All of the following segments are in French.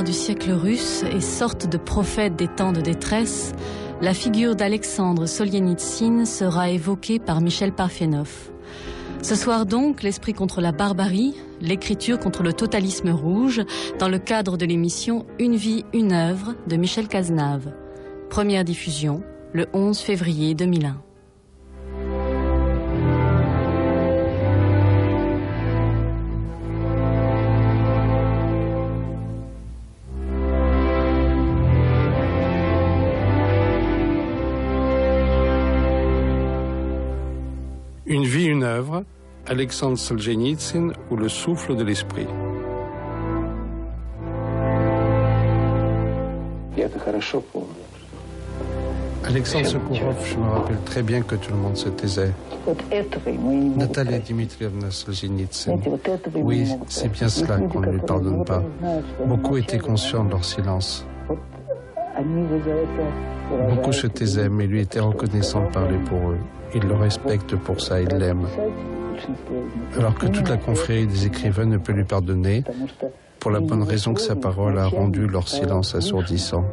l'histoire du siècle russe et sorte de prophète des temps de détresse, la figure d'Alexandre Solzhenitsyn sera évoquée par Michel Parfenov. Ce soir donc, l'esprit contre la barbarie, l'écriture contre le totalisme rouge, dans le cadre de l'émission Une vie, une œuvre de Michel Cazenave. Première diffusion, le 11 février 2001. Une vie, une œuvre, Alexandre Solzhenitsyn ou le souffle de l'esprit. Alexandre Sokourov, je me rappelle très bien que tout le monde se taisait. Natalia Dmitrievna Solzhenitsyn. Oui, c'est bien cela qu'on ne lui pardonne pas. Beaucoup étaient conscients de leur silence. Beaucoup se taisaient, mais lui était reconnaissant de parler pour eux. Il le respecte pour ça, il l'aime. Alors que toute la confrérie des écrivains ne peut lui pardonner, pour la bonne raison que sa parole a rendu leur silence assourdissant.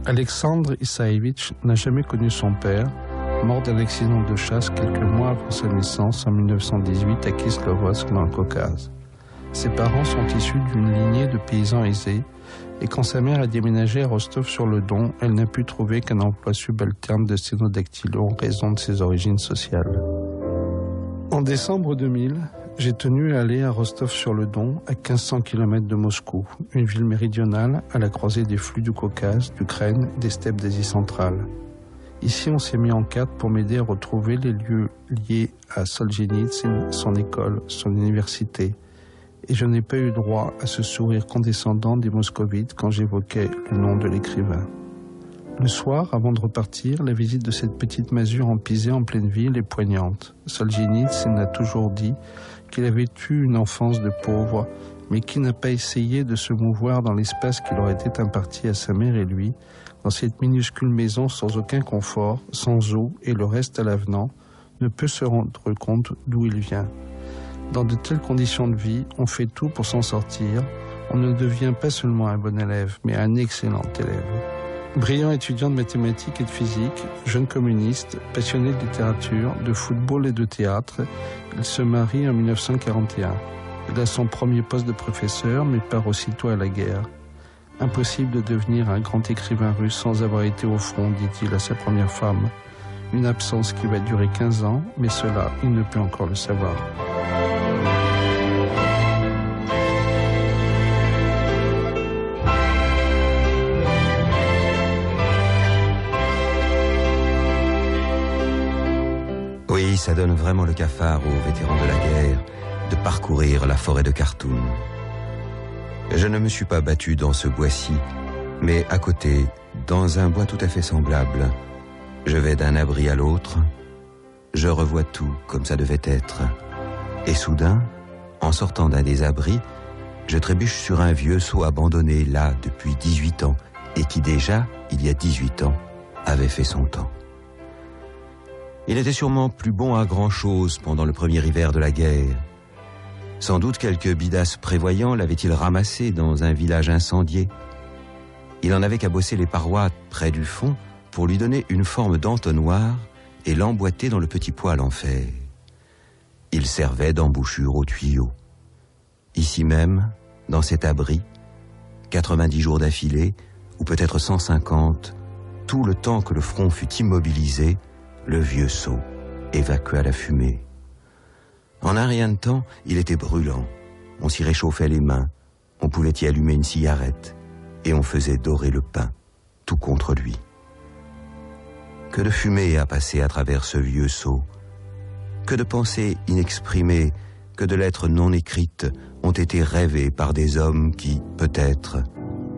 Alexandre Isaïevitch n'a jamais connu son père, mort d'un accident de chasse quelques mois avant sa naissance en 1918 à Kislovodsk dans le Caucase. Ses parents sont issus d'une lignée de paysans aisés et quand sa mère a déménagé à Rostov-sur-le-Don, elle n'a pu trouver qu'un emploi subalterne de sténodactylo en raison de ses origines sociales. En décembre 2000, j'ai tenu à aller à Rostov-sur-le-Don, à 1500 km de Moscou, une ville méridionale à la croisée des flux du Caucase, d'Ukraine et des steppes d'Asie centrale. Ici, on s'est mis en quatre pour m'aider à retrouver les lieux liés à Solzhenitsyn, son école, son université. Et je n'ai pas eu droit à ce sourire condescendant des moscovites quand j'évoquais le nom de l'écrivain. Le soir, avant de repartir, la visite de cette petite masure empisée en pleine ville est poignante. Solzhenitsyn a toujours dit qu'il avait eu une enfance de pauvre, mais qui n'a pas essayé de se mouvoir dans l'espace qui leur était imparti à sa mère et lui, dans cette minuscule maison sans aucun confort, sans eau et le reste à l'avenant, ne peut se rendre compte d'où il vient. Dans de telles conditions de vie, on fait tout pour s'en sortir. On ne devient pas seulement un bon élève, mais un excellent élève. Brillant étudiant de mathématiques et de physique, jeune communiste, passionné de littérature, de football et de théâtre, il se marie en 1941. Il a son premier poste de professeur, mais part aussitôt à la guerre. Impossible de devenir un grand écrivain russe sans avoir été au front, dit-il à sa première femme. Une absence qui va durer 15 ans, mais cela, il ne peut encore le savoir. Oui, ça donne vraiment le cafard aux vétérans de la guerre de parcourir la forêt de Khartoum. Je ne me suis pas battu dans ce bois-ci, mais à côté, dans un bois tout à fait semblable. Je vais d'un abri à l'autre, je revois tout comme ça devait être. Et soudain, en sortant d'un des abris, je trébuche sur un vieux seau abandonné là depuis 18 ans et qui déjà, il y a 18 ans, avait fait son temps. Il était sûrement plus bon à grand-chose pendant le premier hiver de la guerre. Sans doute quelques bidas prévoyants l'avaient-ils ramassé dans un village incendié. Il en avait qu'à bosser les parois près du fond pour lui donner une forme d'entonnoir et l'emboîter dans le petit poêle en fer. Il servait d'embouchure au tuyau. Ici même, dans cet abri, 90 jours d'affilée, ou peut-être 150, tout le temps que le front fut immobilisé, le vieux seau évacua la fumée. En un rien de temps, il était brûlant. On s'y réchauffait les mains, on pouvait y allumer une cigarette, et on faisait dorer le pain, tout contre lui. Que de fumée a passé à travers ce vieux seau, que de pensées inexprimées, que de lettres non écrites ont été rêvées par des hommes qui, peut-être,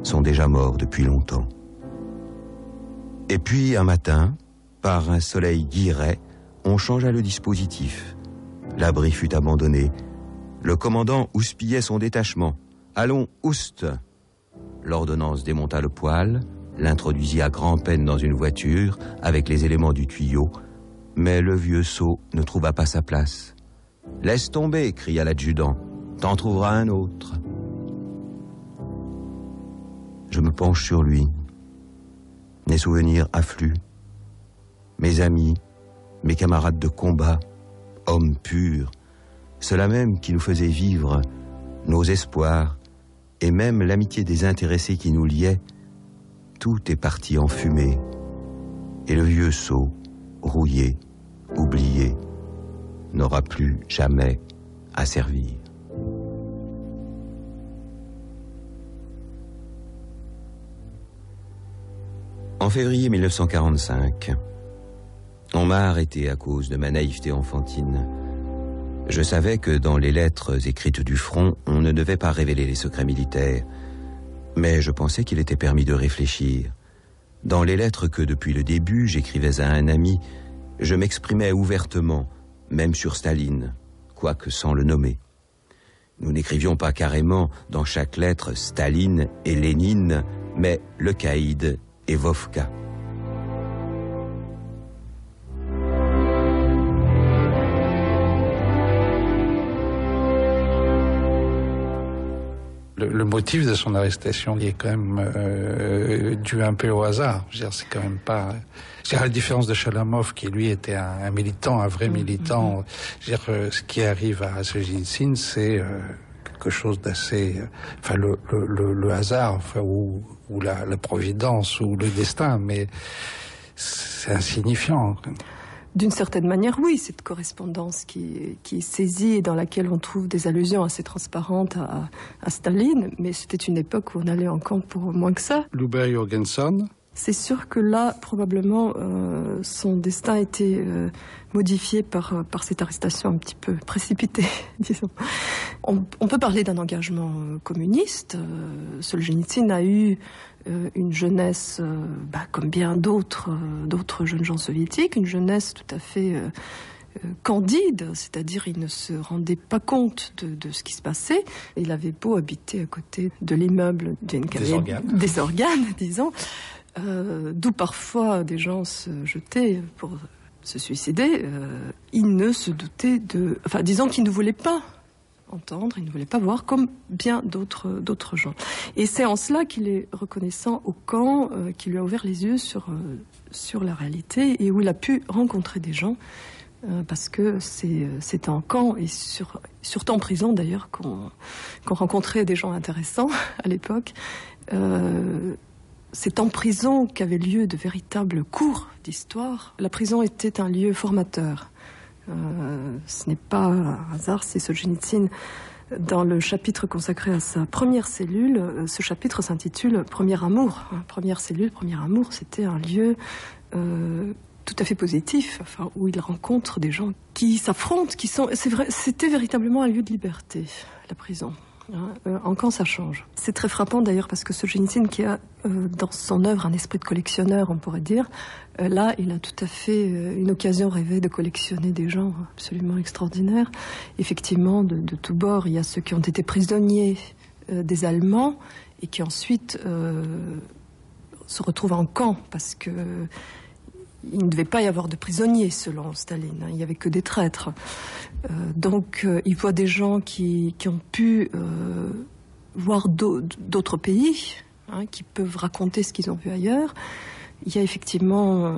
sont déjà morts depuis longtemps. Et puis, un matin, par un soleil guilleret, on changea le dispositif. L'abri fut abandonné. Le commandant houspillait son détachement. « Allons, oust !» L'ordonnance démonta le poêle, l'introduisit à grand-peine dans une voiture avec les éléments du tuyau, mais le vieux sot ne trouva pas sa place. « Laisse tomber !» cria l'adjudant. « T'en trouveras un autre. » Je me penche sur lui. Mes souvenirs affluent. Mes amis, mes camarades de combat, hommes purs, ceux-là même qui nous faisaient vivre, nos espoirs, et même l'amitié des intéressés qui nous liait, tout est parti en fumée. Et le vieux sot, rouillé, oublié, n'aura plus jamais à servir. En février 1945, on m'a arrêté à cause de ma naïveté enfantine. Je savais que dans les lettres écrites du front, on ne devait pas révéler les secrets militaires. Mais je pensais qu'il était permis de réfléchir. Dans les lettres que, depuis le début, j'écrivais à un ami, je m'exprimais ouvertement, même sur Staline, quoique sans le nommer. Nous n'écrivions pas carrément dans chaque lettre Staline et Lénine, mais le caïd et Vovka. Le motif de son arrestation est quand même dû un peu au hasard. Je veux dire, c'est quand même pas. C'est à la différence de Chalamov, qui lui était un militant, un vrai militant. Je veux dire, ce qui arrive à Solzhenitsyn, c'est quelque chose d'assez. Enfin, le hasard, enfin, ou la providence, ou le destin, mais c'est insignifiant. D'une certaine manière, oui, cette correspondance qui est saisie et dans laquelle on trouve des allusions assez transparentes à Staline, mais c'était une époque où on allait en camp pour moins que ça. Louber Jorgensen. C'est sûr que là, probablement, son destin a été modifié par cette arrestation un petit peu précipitée, disons. On peut parler d'un engagement communiste. Solzhenitsyn a eu une jeunesse, comme bien d'autres jeunes gens soviétiques, une jeunesse tout à fait candide, c'est-à-dire il ne se rendait pas compte de ce qui se passait. Il avait beau habiter à côté de l'immeuble des organes, disons, d'où parfois des gens se jetaient pour se suicider. Il ne se doutait disons qu'il ne voulait pas entendre, il ne voulait pas voir, comme bien d'autres gens. Et c'est en cela qu'il est reconnaissant au camp, qui lui a ouvert les yeux sur la réalité et où il a pu rencontrer des gens, parce que c'est en camp et surtout en prison d'ailleurs qu'on rencontrait des gens intéressants à l'époque. C'est en prison qu'avaient lieu de véritables cours d'histoire. La prison était un lieu formateur. Ce n'est pas un hasard, c'est Solzhenitsyn. Dans le chapitre consacré à sa première cellule, ce chapitre s'intitule « Premier amour ». Première cellule, premier amour, c'était un lieu tout à fait positif, où il rencontre des gens qui s'affrontent, c'était véritablement un lieu de liberté, la prison. En camp, ça change. C'est très frappant d'ailleurs parce que Solzhenitsyn, qui a dans son œuvre un esprit de collectionneur, on pourrait dire, là, il a tout à fait une occasion rêvée de collectionner des gens absolument extraordinaires. Effectivement, de tous bords, il y a ceux qui ont été prisonniers des Allemands et qui ensuite se retrouvent en camp parce que il ne devait pas y avoir de prisonniers selon Staline, il n'y avait que des traîtres. Donc il voit des gens qui ont pu voir d'autres pays, qui peuvent raconter ce qu'ils ont vu ailleurs. Il y a effectivement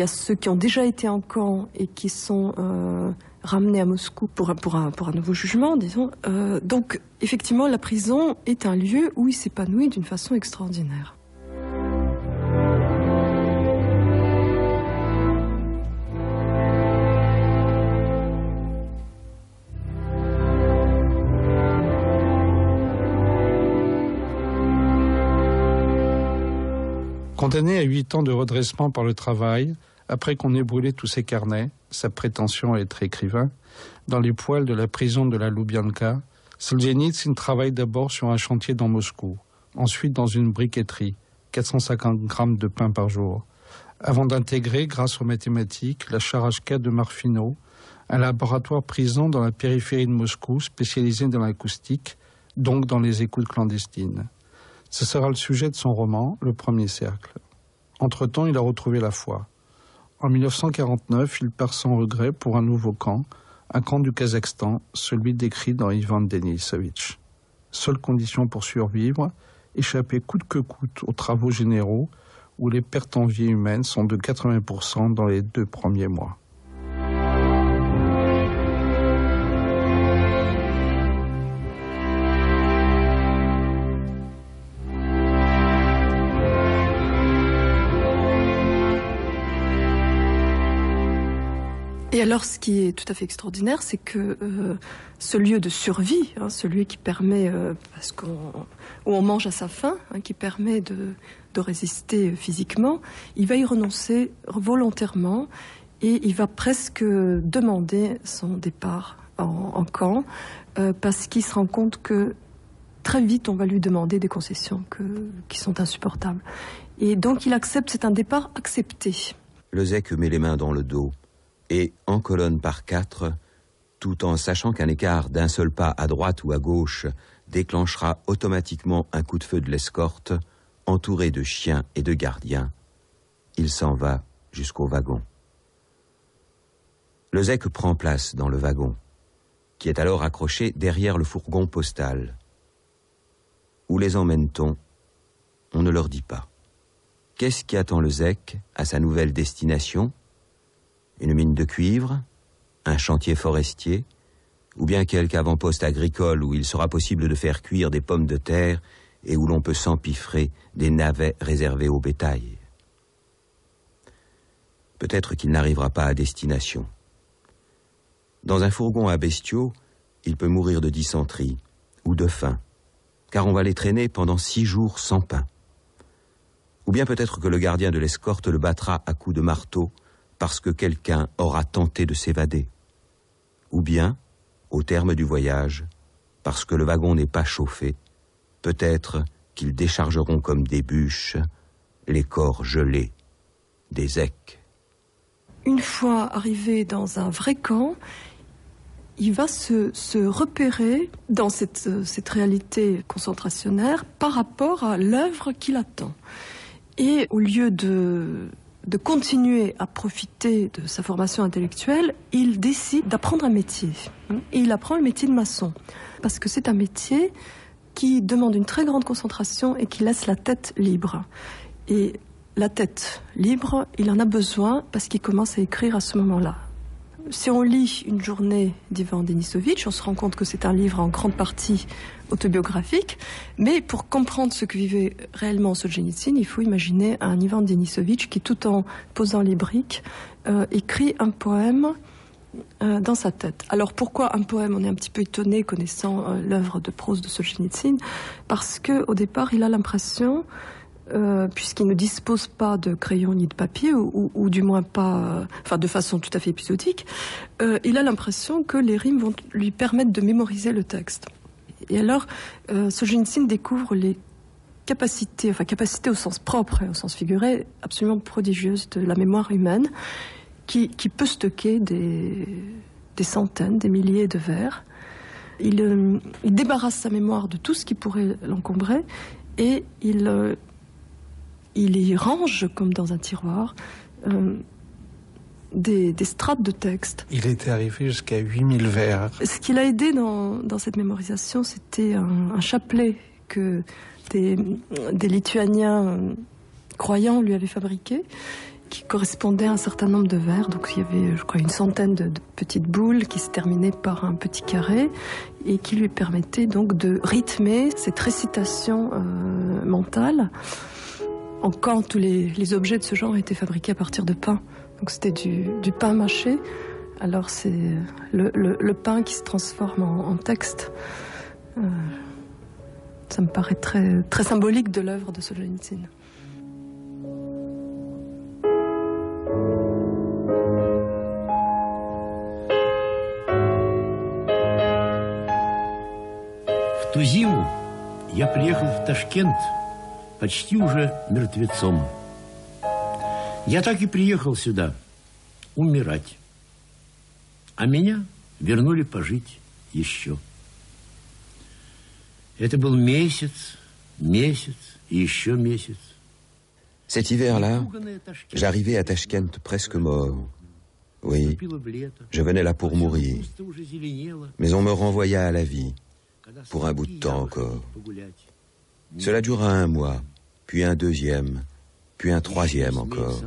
ceux qui ont déjà été en camp et qui sont ramenés à Moscou pour un nouveau jugement, disons. Donc effectivement, la prison est un lieu où il s'épanouit d'une façon extraordinaire. Condamné à 8 ans de redressement par le travail, après qu'on ait brûlé tous ses carnets, sa prétention à être écrivain, dans les poêles de la prison de la Loubianka, Solzhenitsyn travaille d'abord sur un chantier dans Moscou, ensuite dans une briqueterie, 450 grammes de pain par jour, avant d'intégrer, grâce aux mathématiques, la Charachka de Marfino, un laboratoire prison dans la périphérie de Moscou spécialisé dans l'acoustique, donc dans les écoutes clandestines. Ce sera le sujet de son roman, Le Premier Cercle. Entre-temps, il a retrouvé la foi. En 1949, il part sans regret pour un nouveau camp, un camp du Kazakhstan, celui décrit dans Ivan Denisovitch. Seule condition pour survivre, échapper coûte que coûte aux travaux généraux où les pertes en vie humaine sont de 80% dans les 2 premiers mois. Et alors, ce qui est tout à fait extraordinaire, c'est que ce lieu de survie, celui qui permet, où on mange à sa faim, qui permet de résister physiquement, il va y renoncer volontairement et il va presque demander son départ en camp parce qu'il se rend compte que très vite on va lui demander des concessions qui sont insupportables. Et donc il accepte, c'est un départ accepté. Le zec met les mains dans le dos et, en colonne par 4, tout en sachant qu'un écart d'un seul pas à droite ou à gauche déclenchera automatiquement un coup de feu de l'escorte, entouré de chiens et de gardiens, il s'en va jusqu'au wagon. Le zec prend place dans le wagon, qui est alors accroché derrière le fourgon postal. Où les emmène-t-on? On ne leur dit pas. Qu'est-ce qui attend le zec à sa nouvelle destination? Une mine de cuivre, un chantier forestier, ou bien quelque avant-poste agricole où il sera possible de faire cuire des pommes de terre et où l'on peut s'empiffrer des navets réservés au bétail. Peut-être qu'il n'arrivera pas à destination. Dans un fourgon à bestiaux, il peut mourir de dysenterie ou de faim, car on va les traîner pendant 6 jours sans pain. Ou bien peut-être que le gardien de l'escorte le battra à coups de marteau parce que quelqu'un aura tenté de s'évader. Ou bien, au terme du voyage, parce que le wagon n'est pas chauffé, peut-être qu'ils déchargeront comme des bûches les corps gelés des zecs. Une fois arrivé dans un vrai camp, il va se repérer dans cette réalité concentrationnaire par rapport à l'œuvre qui l'attend. Et au lieu de continuer à profiter de sa formation intellectuelle, il décide d'apprendre un métier. Et il apprend le métier de maçon. Parce que c'est un métier qui demande une très grande concentration et qui laisse la tête libre. Et la tête libre, il en a besoin parce qu'il commence à écrire à ce moment-là. Si on lit Une journée d'Ivan Denisovitch, on se rend compte que c'est un livre en grande partie autobiographique, mais pour comprendre ce que vivait réellement Solzhenitsyn, il faut imaginer un Ivan Denisovitch qui, tout en posant les briques, écrit un poème dans sa tête. Alors pourquoi un poème? On est un petit peu étonné connaissant l'œuvre de prose de Solzhenitsyn, parce qu'au départ, il a l'impression, puisqu'il ne dispose pas de crayon ni de papier, ou du moins pas, de façon tout à fait épisodique, il a l'impression que les rimes vont lui permettre de mémoriser le texte. Et alors, Solzhenitsyn découvre les capacités au sens propre et au sens figuré, absolument prodigieuses de la mémoire humaine, qui peut stocker des centaines, des milliers de vers. Il débarrasse sa mémoire de tout ce qui pourrait l'encombrer, et il y range, comme dans un tiroir, des strates de texte. Il était arrivé jusqu'à 8000 vers. Ce qui l'a aidé dans cette mémorisation, c'était un chapelet que des Lituaniens croyants lui avaient fabriqué, qui correspondait à un certain nombre de vers. Donc il y avait, je crois, une centaine de petites boules qui se terminaient par un petit carré et qui lui permettaient donc de rythmer cette récitation mentale. En camp, tous les objets de ce genre étaient fabriqués à partir de pain. Donc c'était du pain mâché. Alors c'est le pain qui se transforme en texte. Ça me paraît très, très symbolique de l'œuvre de Solzhenitsyn. В ту зиму я приехал в Ташкент почти уже мертвецом. Я так и приехал сюда умирать. А меня вернули пожить еще. Это был месяц Месяц и еще месяц. Cet hiver-là, j'arrivais à Tachkent presque mort. Oui, je venais là pour mourir. Mais on me renvoya à la vie, pour un bout de temps encore. Cela dura 1 mois, puis un 2e, puis un 3e encore.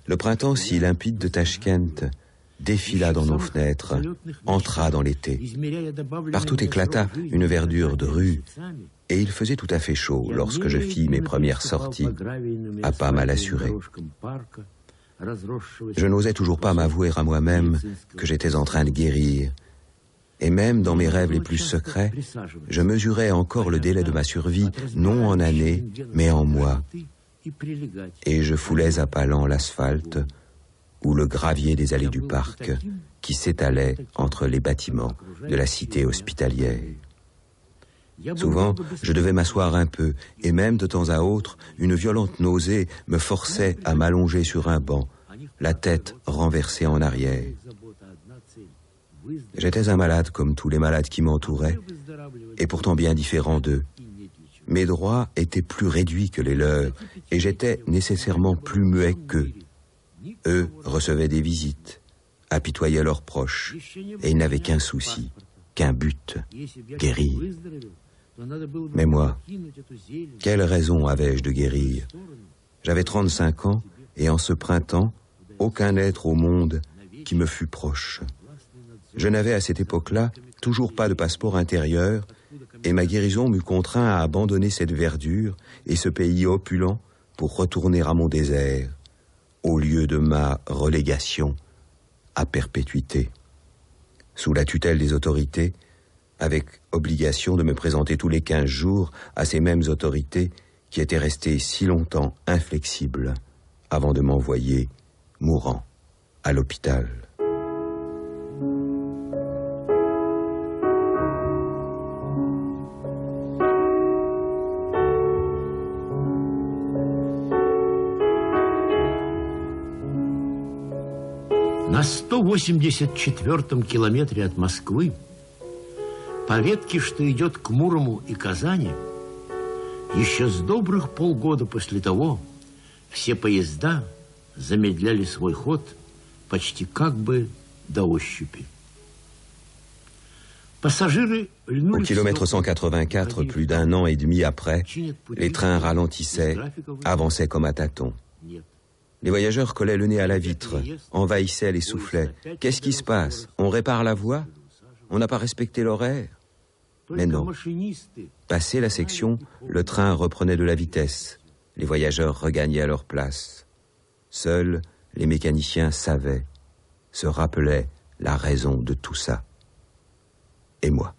Le printemps si limpide de Tachkent défila dans nos fenêtres, entra dans l'été. Partout éclata une verdure de rue, et il faisait tout à fait chaud lorsque je fis mes premières sorties, à pas mal assuré. Je n'osais toujours pas m'avouer à moi-même que j'étais en train de guérir, et même dans mes rêves les plus secrets, je mesurais encore le délai de ma survie, non en années, mais en mois. Et je foulais à pas lents l'asphalte ou le gravier des allées du parc qui s'étalait entre les bâtiments de la cité hospitalière. Souvent, je devais m'asseoir un peu, et même de temps à autre, une violente nausée me forçait à m'allonger sur un banc, la tête renversée en arrière. J'étais un malade comme tous les malades qui m'entouraient, et pourtant bien différent d'eux. Mes droits étaient plus réduits que les leurs, et j'étais nécessairement plus muet qu'eux. Eux recevaient des visites, apitoyaient leurs proches, et ils n'avaient qu'un souci, qu'un but, guérir. Mais moi, quelle raison avais-je de guérir? J'avais 35 ans, et en ce printemps, aucun être au monde qui me fût proche. Je n'avais à cette époque-là toujours pas de passeport intérieur, et ma guérison m'eût contraint à abandonner cette verdure et ce pays opulent pour retourner à mon désert, au lieu de ma relégation à perpétuité. Sous la tutelle des autorités, avec obligation de me présenter tous les 15 jours à ces mêmes autorités qui étaient restées si longtemps inflexibles avant de m'envoyer, mourant, à l'hôpital. На 184-м километре от Москвы, по ветке, что идет к Мурому и Казани, еще с добрых полгода после того все поезда замедляли свой ход почти как бы до ощупи. Au kilomètre 184, plus d'1 an et demi après, les trains ralentissaient, avançaient comme à tâtons. Les voyageurs collaient le nez à la vitre, envahissaient les soufflets. Qu'est-ce qui se passe? On répare la voie? On n'a pas respecté l'horaire? Mais non. Passé la section, le train reprenait de la vitesse. Les voyageurs regagnaient leur place. Seuls les mécaniciens savaient, se rappelaient la raison de tout ça. Et moi.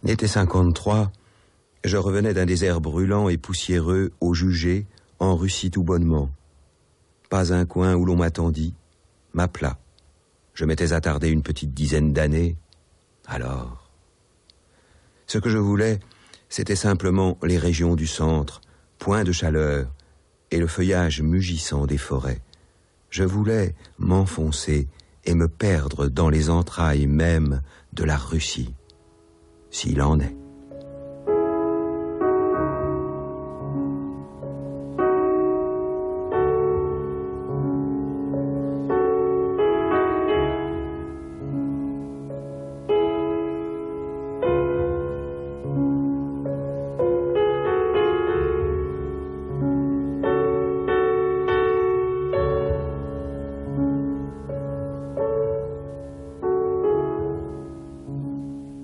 L'été 53, je revenais d'un désert brûlant et poussiéreux au Jugé, en Russie tout bonnement. Pas un coin où l'on m'attendit, m'appela. Je m'étais attardé une petite dizaine d'années. Alors, ce que je voulais, c'était simplement les régions du centre, point de chaleur, et le feuillage mugissant des forêts. Je voulais m'enfoncer et me perdre dans les entrailles même de la Russie, s'il en est.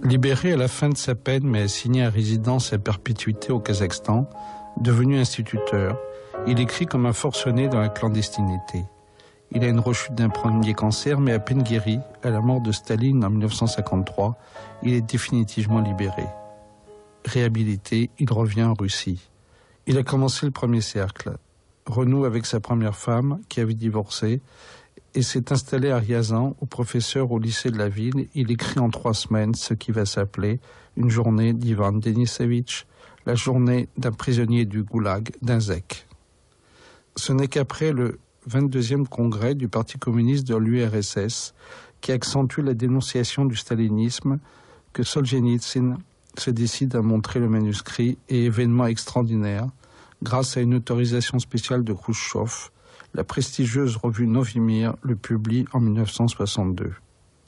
Libéré à la fin de sa peine, mais assigné à résidence à perpétuité au Kazakhstan, devenu instituteur, il écrit comme un forcené dans la clandestinité. Il a une rechute d'un premier cancer, mais à peine guéri, à la mort de Staline en 1953, il est définitivement libéré. Réhabilité, il revient en Russie. Il a commencé le premier cercle, renoue avec sa première femme, qui avait divorcé, et s'est installé à Ryazan, au professeur au lycée de la ville. Il écrit en 3 semaines ce qui va s'appeler une journée d'Ivan Denisovitch, la journée d'un prisonnier du goulag, d'un zèque. Ce n'est qu'après le 22e congrès du Parti communiste de l'URSS, qui accentue la dénonciation du stalinisme, que Solzhenitsyn se décide à montrer le manuscrit et, événement extraordinaire, grâce à une autorisation spéciale de Khrouchtchev, la prestigieuse revue Novi Mir le publie en 1962.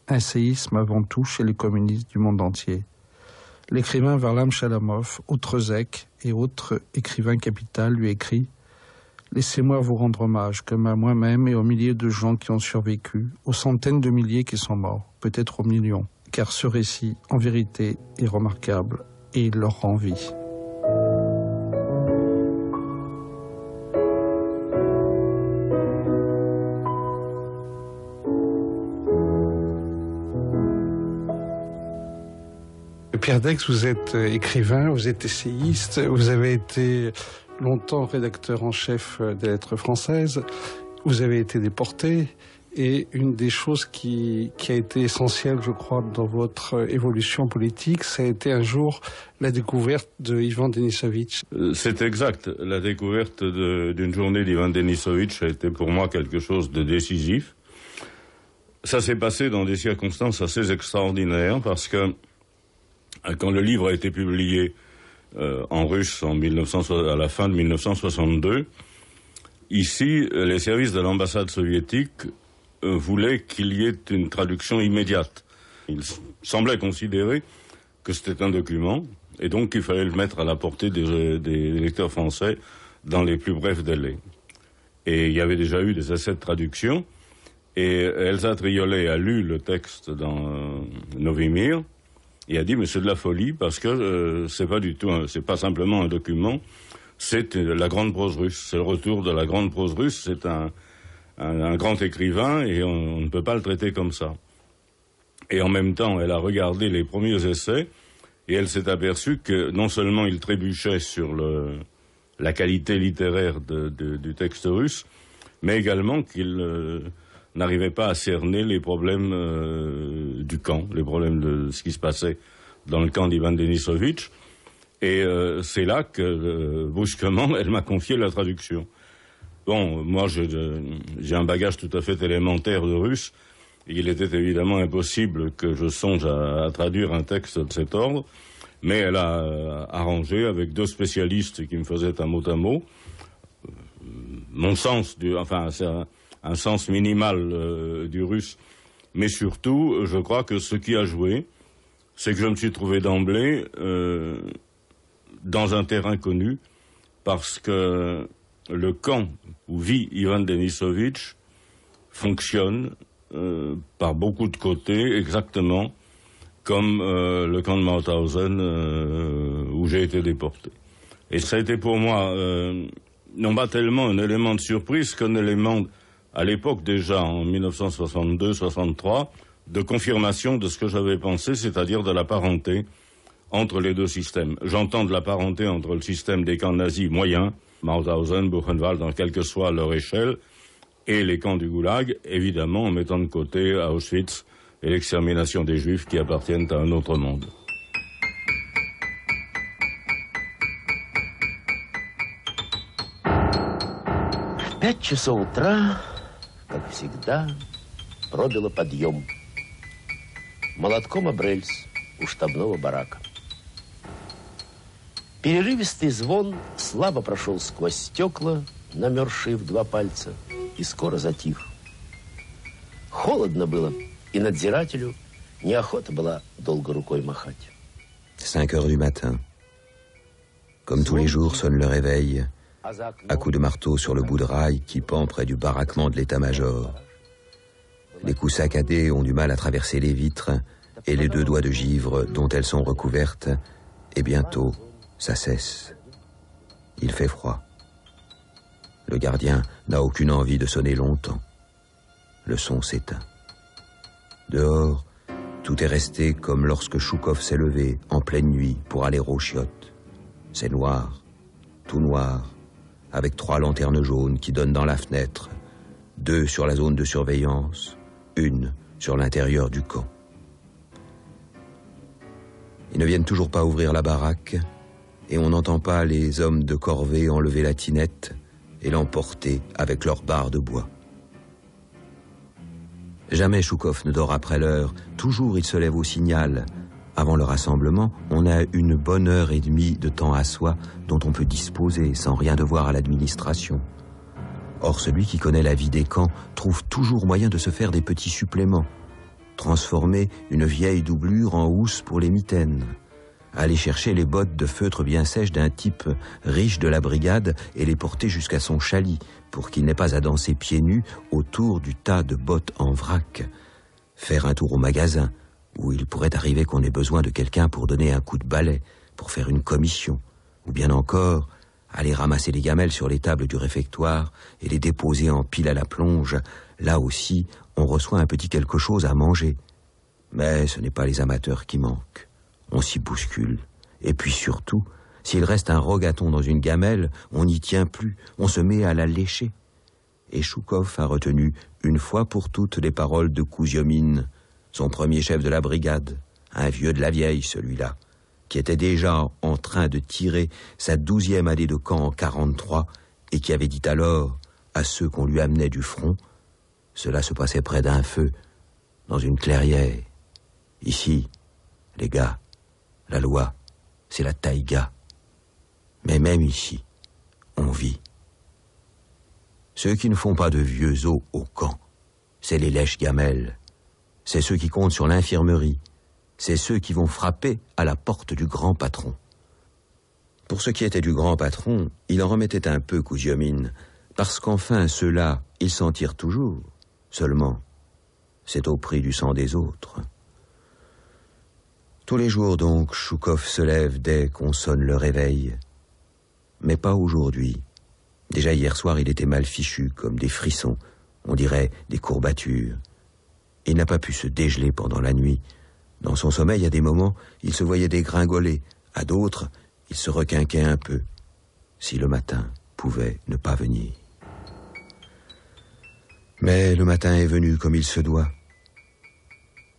Un séisme avant tout chez les communistes du monde entier. L'écrivain Varlam Chalamov, Outre-Zek et autres écrivains capital lui écrit « Laissez-moi vous rendre hommage, comme à moi-même et aux milliers de gens qui ont survécu, aux centaines de milliers qui sont morts, peut-être aux millions, car ce récit, en vérité, est remarquable et il leur rend vie. » Pierre Daix, vous êtes écrivain, vous êtes essayiste, vous avez été longtemps rédacteur en chef des Lettres françaises, vous avez été déporté, et une des choses qui a été essentielle, je crois, dans votre évolution politique, ça a été un jour la découverte de Ivan Denisovitch. C'est exact. La découverte d'une journée d'Ivan Denisovitch a été pour moi quelque chose de décisif. Ça s'est passé dans des circonstances assez extraordinaires, parce que quand le livre a été publié en russe à la fin de 1962, ici, les services de l'ambassade soviétique voulaient qu'il y ait une traduction immédiate. Ils semblaient considérer que c'était un document, et donc qu'il fallait le mettre à la portée des lecteurs français dans les plus brefs délais. Et il y avait déjà eu des essais de traduction, et Elsa Triolet a lu le texte dans Novi Mir, et a dit, mais c'est de la folie, parce que c'est pas du tout, c'est pas simplement un document, c'est la grande prose russe, c'est le retour de la grande prose russe, c'est un grand écrivain, et on ne peut pas le traiter comme ça. Et en même temps, elle a regardé les premiers essais, et elle s'est aperçue que non seulement il trébuchait sur la qualité littéraire du texte russe, mais également qu'il n'arrivait pas à cerner les problèmes du camp, les problèmes de ce qui se passait dans le camp d'Ivan Denisovitch. Et c'est là que, brusquement, elle m'a confié la traduction. Bon, moi, j'ai un bagage tout à fait élémentaire de russe. Il était évidemment impossible que je songe à traduire un texte de cet ordre, mais elle a arrangé avec deux spécialistes qui me faisaient un mot à mot. Mon sens, c'est un sens minimal du russe, mais surtout, je crois que ce qui a joué, c'est que je me suis trouvé d'emblée dans un terrain connu, parce que le camp où vit Ivan Denisovitch fonctionne par beaucoup de côtés, exactement comme le camp de Mauthausen où j'ai été déporté. Et ça a été pour moi non pas tellement un élément de surprise qu'un élément, à l'époque déjà, en 1962-63, de confirmation de ce que j'avais pensé, c'est-à-dire de la parenté entre les deux systèmes. J'entends de la parenté entre le système des camps nazis moyens, Mauthausen, Buchenwald, dans quelle que soit leur échelle, et les camps du Goulag, évidemment en mettant de côté Auschwitz et l'extermination des Juifs qui appartiennent à un autre monde. В 5 часов утра, как всегда, пробило подъем. Молотком об рельс у штабного барака. Перерывистый звон слабо прошел сквозь стекла, намерзшие в 2 пальца, и скоро затих. Холодно было, и надзирателю неохота была долго рукой махать. 5 heures du matin. Comme tous les jours sonne le réveil, à coups de marteau sur le bout de rail qui pend près du baraquement de l'état-major. Les coups saccadés ont du mal à traverser les vitres et les 2 doigts de givre dont elles sont recouvertes, et bientôt, ça cesse. Il fait froid. Le gardien n'a aucune envie de sonner longtemps. Le son s'éteint. Dehors, tout est resté comme lorsque Choukov s'est levé en pleine nuit pour aller aux chiottes. C'est noir, tout noir, avec 3 lanternes jaunes qui donnent dans la fenêtre, 2 sur la zone de surveillance, 1 sur l'intérieur du camp. Ils ne viennent toujours pas ouvrir la baraque, et on n'entend pas les hommes de corvée enlever la tinette et l'emporter avec leurs barres de bois. Jamais Choukov ne dort après l'heure, toujours il se lève au signal, Avant le rassemblement, on a une bonne heure et demie de temps à soi dont on peut disposer sans rien devoir à l'administration. Or, celui qui connaît la vie des camps trouve toujours moyen de se faire des petits suppléments. Transformer une vieille doublure en housse pour les mitaines. Aller chercher les bottes de feutre bien sèches d'un type riche de la brigade et les porter jusqu'à son chalit pour qu'il n'ait pas à danser pieds nus autour du tas de bottes en vrac. Faire un tour au magasin, où il pourrait arriver qu'on ait besoin de quelqu'un pour donner un coup de balai, pour faire une commission, ou bien encore aller ramasser les gamelles sur les tables du réfectoire et les déposer en pile à la plonge. Là aussi, on reçoit un petit quelque chose à manger. Mais ce n'est pas les amateurs qui manquent. On s'y bouscule. Et puis surtout, s'il reste un rogaton dans une gamelle, on n'y tient plus, on se met à la lécher. Et Choukov a retenu une fois pour toutes les paroles de Kouziomine, son premier chef de la brigade, un vieux de la vieille celui-là, qui était déjà en train de tirer sa 12e année de camp en 43 et qui avait dit alors à ceux qu'on lui amenait du front, cela se passait près d'un feu, dans une clairière. Ici, les gars, la loi, c'est la taïga. Mais même ici, on vit. Ceux qui ne font pas de vieux os au camp, c'est les lèches-gamelles. C'est ceux qui comptent sur l'infirmerie. C'est ceux qui vont frapper à la porte du grand patron. Pour ce qui était du grand patron, il en remettait un peu Kouziomine, parce qu'enfin, ceux-là, ils s'en tirent toujours. Seulement, c'est au prix du sang des autres. Tous les jours donc, Choukov se lève dès qu'on sonne le réveil. Mais pas aujourd'hui. Déjà hier soir, il était mal fichu, comme des frissons, on dirait des courbatures. Il n'a pas pu se dégeler pendant la nuit. Dans son sommeil, à des moments, il se voyait dégringoler. À d'autres, il se requinquait un peu. Si le matin pouvait ne pas venir. Mais le matin est venu comme il se doit.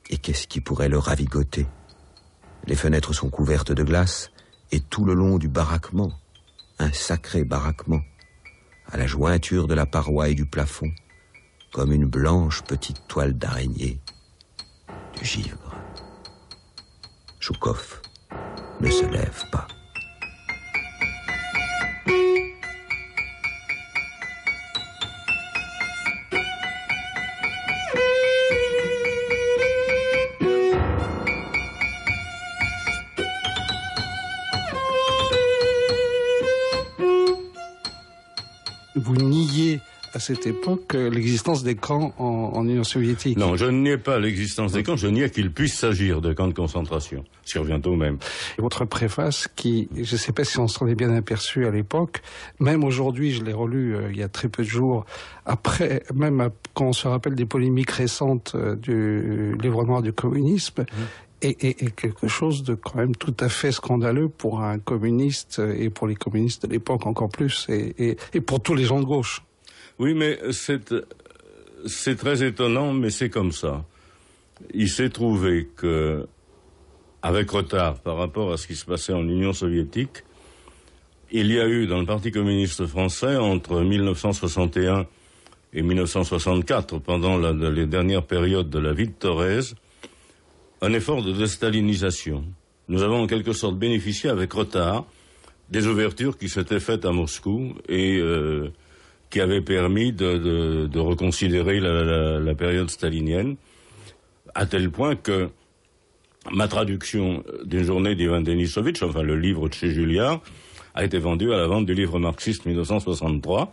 Et qu'est-ce qui pourrait le ravigoter? Les fenêtres sont couvertes de glace, et tout le long du baraquement, un sacré baraquement, à la jointure de la paroi et du plafond, comme une blanche petite toile d'araignée, du givre. Choukov ne se lève pas. Vous niez à cette époque l'existence des camps en Union soviétique. Non, je ne niais pas l'existence des camps, je niais qu'il puisse s'agir de camps de concentration, ce qui revient au même. Votre préface, qui, je ne sais pas si on s'en est bien aperçu à l'époque, même aujourd'hui, je l'ai relu il y a très peu de jours, après, même quand on se rappelle des polémiques récentes du livre noir du communisme, et quelque chose de quand même tout à fait scandaleux pour un communiste, et pour les communistes de l'époque encore plus, et pour tous les gens de gauche. Oui, mais c'est très étonnant, mais c'est comme ça. Il s'est trouvé que, avec retard par rapport à ce qui se passait en Union soviétique, il y a eu dans le Parti communiste français, entre 1961 et 1964, pendant les dernières périodes de la vie de Thorez, un effort de déstalinisation. Nous avons en quelque sorte bénéficié avec retard des ouvertures qui s'étaient faites à Moscou et qui avaient permis de reconsidérer la période stalinienne, à tel point que ma traduction d'une journée d'Ivan Denisovitch, enfin le livre de chez Julliard, a été vendue à la vente du livre marxiste 1963,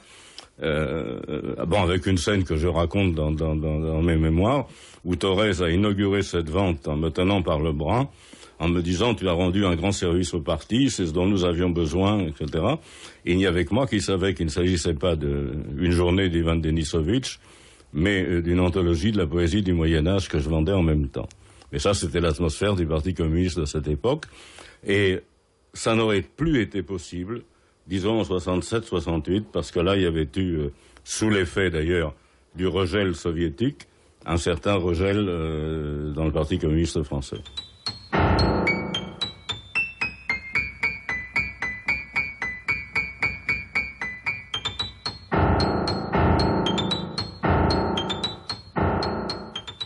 avec une scène que je raconte dans mes mémoires, où Thorez a inauguré cette vente en me tenant par le bras, en me disant « Tu as rendu un grand service au parti, c'est ce dont nous avions besoin, etc. » Il n'y avait que moi qui savais qu'il ne s'agissait pas d'une journée d'Ivan Denisovitch, mais d'une anthologie de la poésie du Moyen-Âge que je vendais en même temps. Mais ça, c'était l'atmosphère du Parti communiste de cette époque. Et ça n'aurait plus été possible, disons en 67-68, parce que là, il y avait eu, sous l'effet d'ailleurs du regel soviétique, un certain regel dans le Parti communiste français.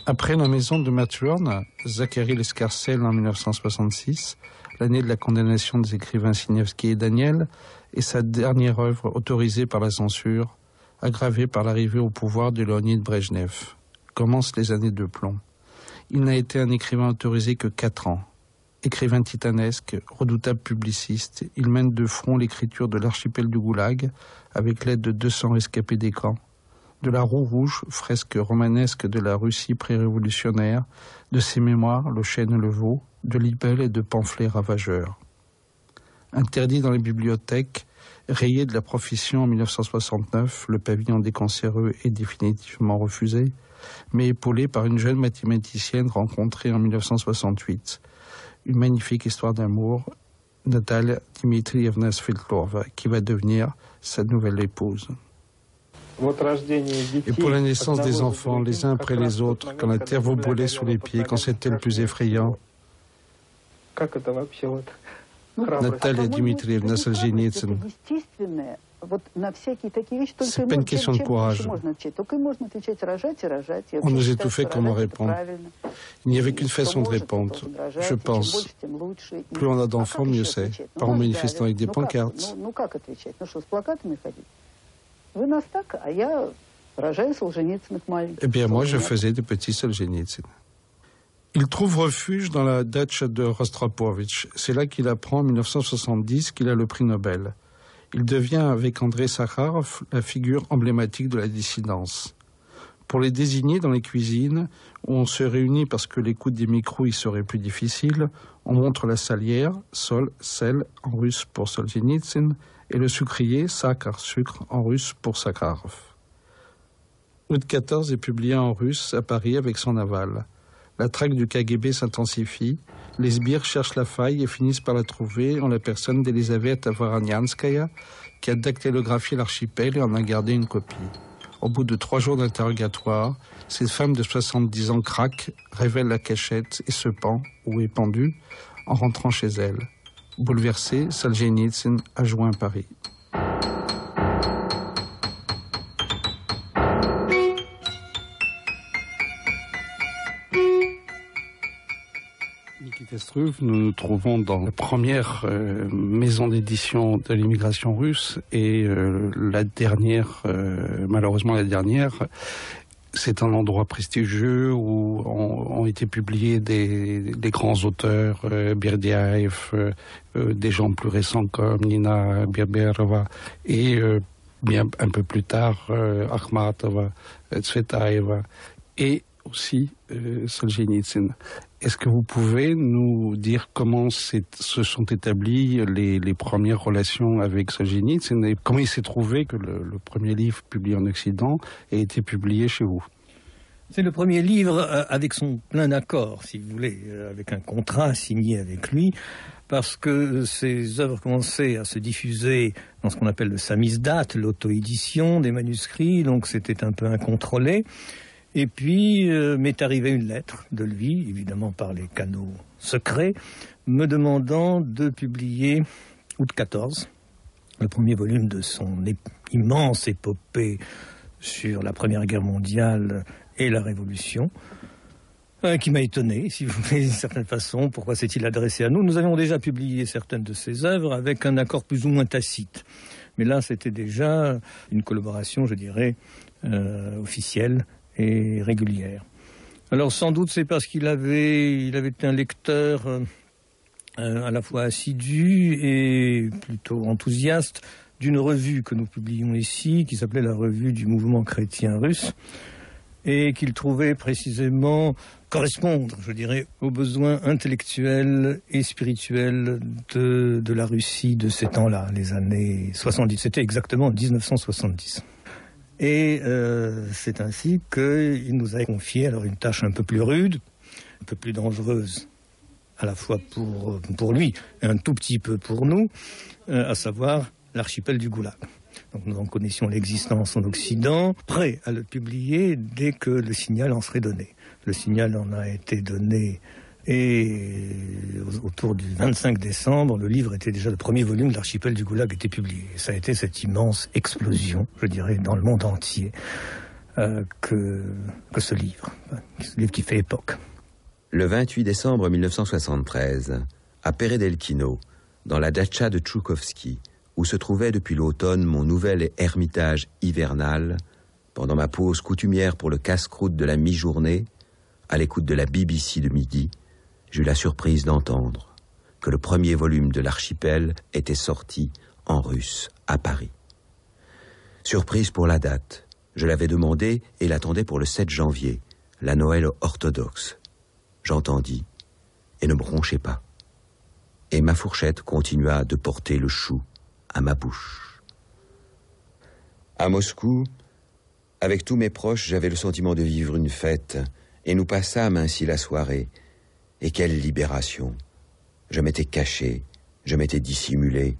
Après La maison de Maturin, Zacharie Lescarcelle en 1966, l'année de la condamnation des écrivains Siniewski et Daniel, est sa dernière œuvre autorisée par la censure, aggravée par l'arrivée au pouvoir de Léonid Brejnev. Commencent les années de plomb. Il n'a été un écrivain autorisé que 4 ans. Écrivain titanesque, redoutable publiciste, il mène de front l'écriture de l'archipel du Goulag avec l'aide de 200 rescapés des camps. De la Roue Rouge, fresque romanesque de la Russie pré-révolutionnaire, de ses mémoires, Le Chêne et le Veau, de libelles et de pamphlets ravageurs. Interdit dans les bibliothèques, rayé de la profession en 1969, le pavillon des cancéreux est définitivement refusé, mais épaulé par une jeune mathématicienne rencontrée en 1968. Une magnifique histoire d'amour, Natalia Dmitrievna Svetlova, qui va devenir sa nouvelle épouse. Et pour la naissance des enfants, les uns après les autres, quand la terre vous brûlait sous les pieds, quand c'était le plus effrayant. Natalia Dmitrievna Solzhenitsyn. C'est pas une question de courage. On nous étouffait comment répondre. Il n'y avait qu'une façon de répondre, je pense. Plus on a d'enfants, mieux c'est. Pas en manifestant avec des pancartes. Eh bien, moi, je faisais des petits Solzhenitsyn. Il trouve refuge dans la dacha de Rostropovitch. C'est là qu'il apprend en 1970 qu'il a le prix Nobel. Il devient, avec Andrei Sakharov, la figure emblématique de la dissidence. Pour les désigner dans les cuisines, où on se réunit parce que l'écoute des micros y serait plus difficile, on montre la salière, sol, sel, en russe pour Solzhenitsyn, et le sucrier, sakhar, sucre, en russe pour Sakharov. Août 14 est publié en russe à Paris avec son aval. La traque du KGB s'intensifie, les sbires cherchent la faille et finissent par la trouver en la personne d'Elisaveta Voronyanskaya, qui a dactylographié l'archipel et en a gardé une copie. Au bout de 3 jours d'interrogatoire, cette femme de 70 ans craque, révèle la cachette et se pend, ou est pendue, en rentrant chez elle. Bouleversé, Solzhenitsyn a joint Paris. Nikita Struve, nous nous trouvons dans la première maison d'édition de l'immigration russe et la dernière, malheureusement la dernière, c'est un endroit prestigieux où ont été publiés des grands auteurs, Berdiaev, des gens plus récents comme Nina Berberova et bien un peu plus tard Akhmatova, Tsvetaeva et aussi Solzhenitsyn. Est-ce que vous pouvez nous dire comment se sont établies les premières relations avec Solzhenitsyn et comment il s'est trouvé que le premier livre publié en Occident ait été publié chez vous? C'est le premier livre avec son plein accord, si vous voulez, avec un contrat signé avec lui, parce que ses œuvres commençaient à se diffuser dans ce qu'on appelle le samizdat, l'auto-édition des manuscrits, donc c'était un peu incontrôlé. Et puis m'est arrivée une lettre de lui, évidemment par les canaux secrets, me demandant de publier août 14, le premier volume de son immense épopée sur la Première Guerre mondiale et la Révolution, qui m'a étonné, si vous voulez, d'une certaine façon. Pourquoi s'est-il adressé à nous? Nous avions déjà publié certaines de ses œuvres avec un accord plus ou moins tacite. Mais là, c'était déjà une collaboration, je dirais, officielle et régulière. Alors sans doute c'est parce qu'il avait été un lecteur à la fois assidu et plutôt enthousiaste d'une revue que nous publions ici, qui s'appelait la Revue du Mouvement Chrétien Russe, et qu'il trouvait précisément correspondre, je dirais, aux besoins intellectuels et spirituels de la Russie de ces temps-là, les années 70. C'était exactement 1970. Et c'est ainsi qu'il nous a confié alors une tâche un peu plus rude, un peu plus dangereuse, à la fois pour lui et un tout petit peu pour nous, à savoir l'archipel du Goulag. Donc nous en connaissions l'existence en Occident, prêts à le publier dès que le signal en serait donné. Le signal en a été donné et autour du 25 décembre, le livre était déjà, le premier volume de l'archipel du Goulag était publié. Et ça a été cette immense explosion, je dirais, dans le monde entier, que ce livre qui fait époque. Le 28 décembre 1973, à Peredelkino, dans la datcha de Tchoukhovski, où se trouvait depuis l'automne mon nouvel ermitage hivernal, pendant ma pause coutumière pour le casse-croûte de la mi-journée, à l'écoute de la BBC de midi, j'eus la surprise d'entendre que le premier volume de l'Archipel était sorti en russe à Paris. Surprise pour la date, je l'avais demandé et l'attendais pour le 7 janvier, la Noël orthodoxe. J'entendis et ne me ronchai pas. Et ma fourchette continua de porter le chou à ma bouche. À Moscou, avec tous mes proches, j'avais le sentiment de vivre une fête, et nous passâmes ainsi la soirée. Et quelle libération! Je m'étais caché, je m'étais dissimulé,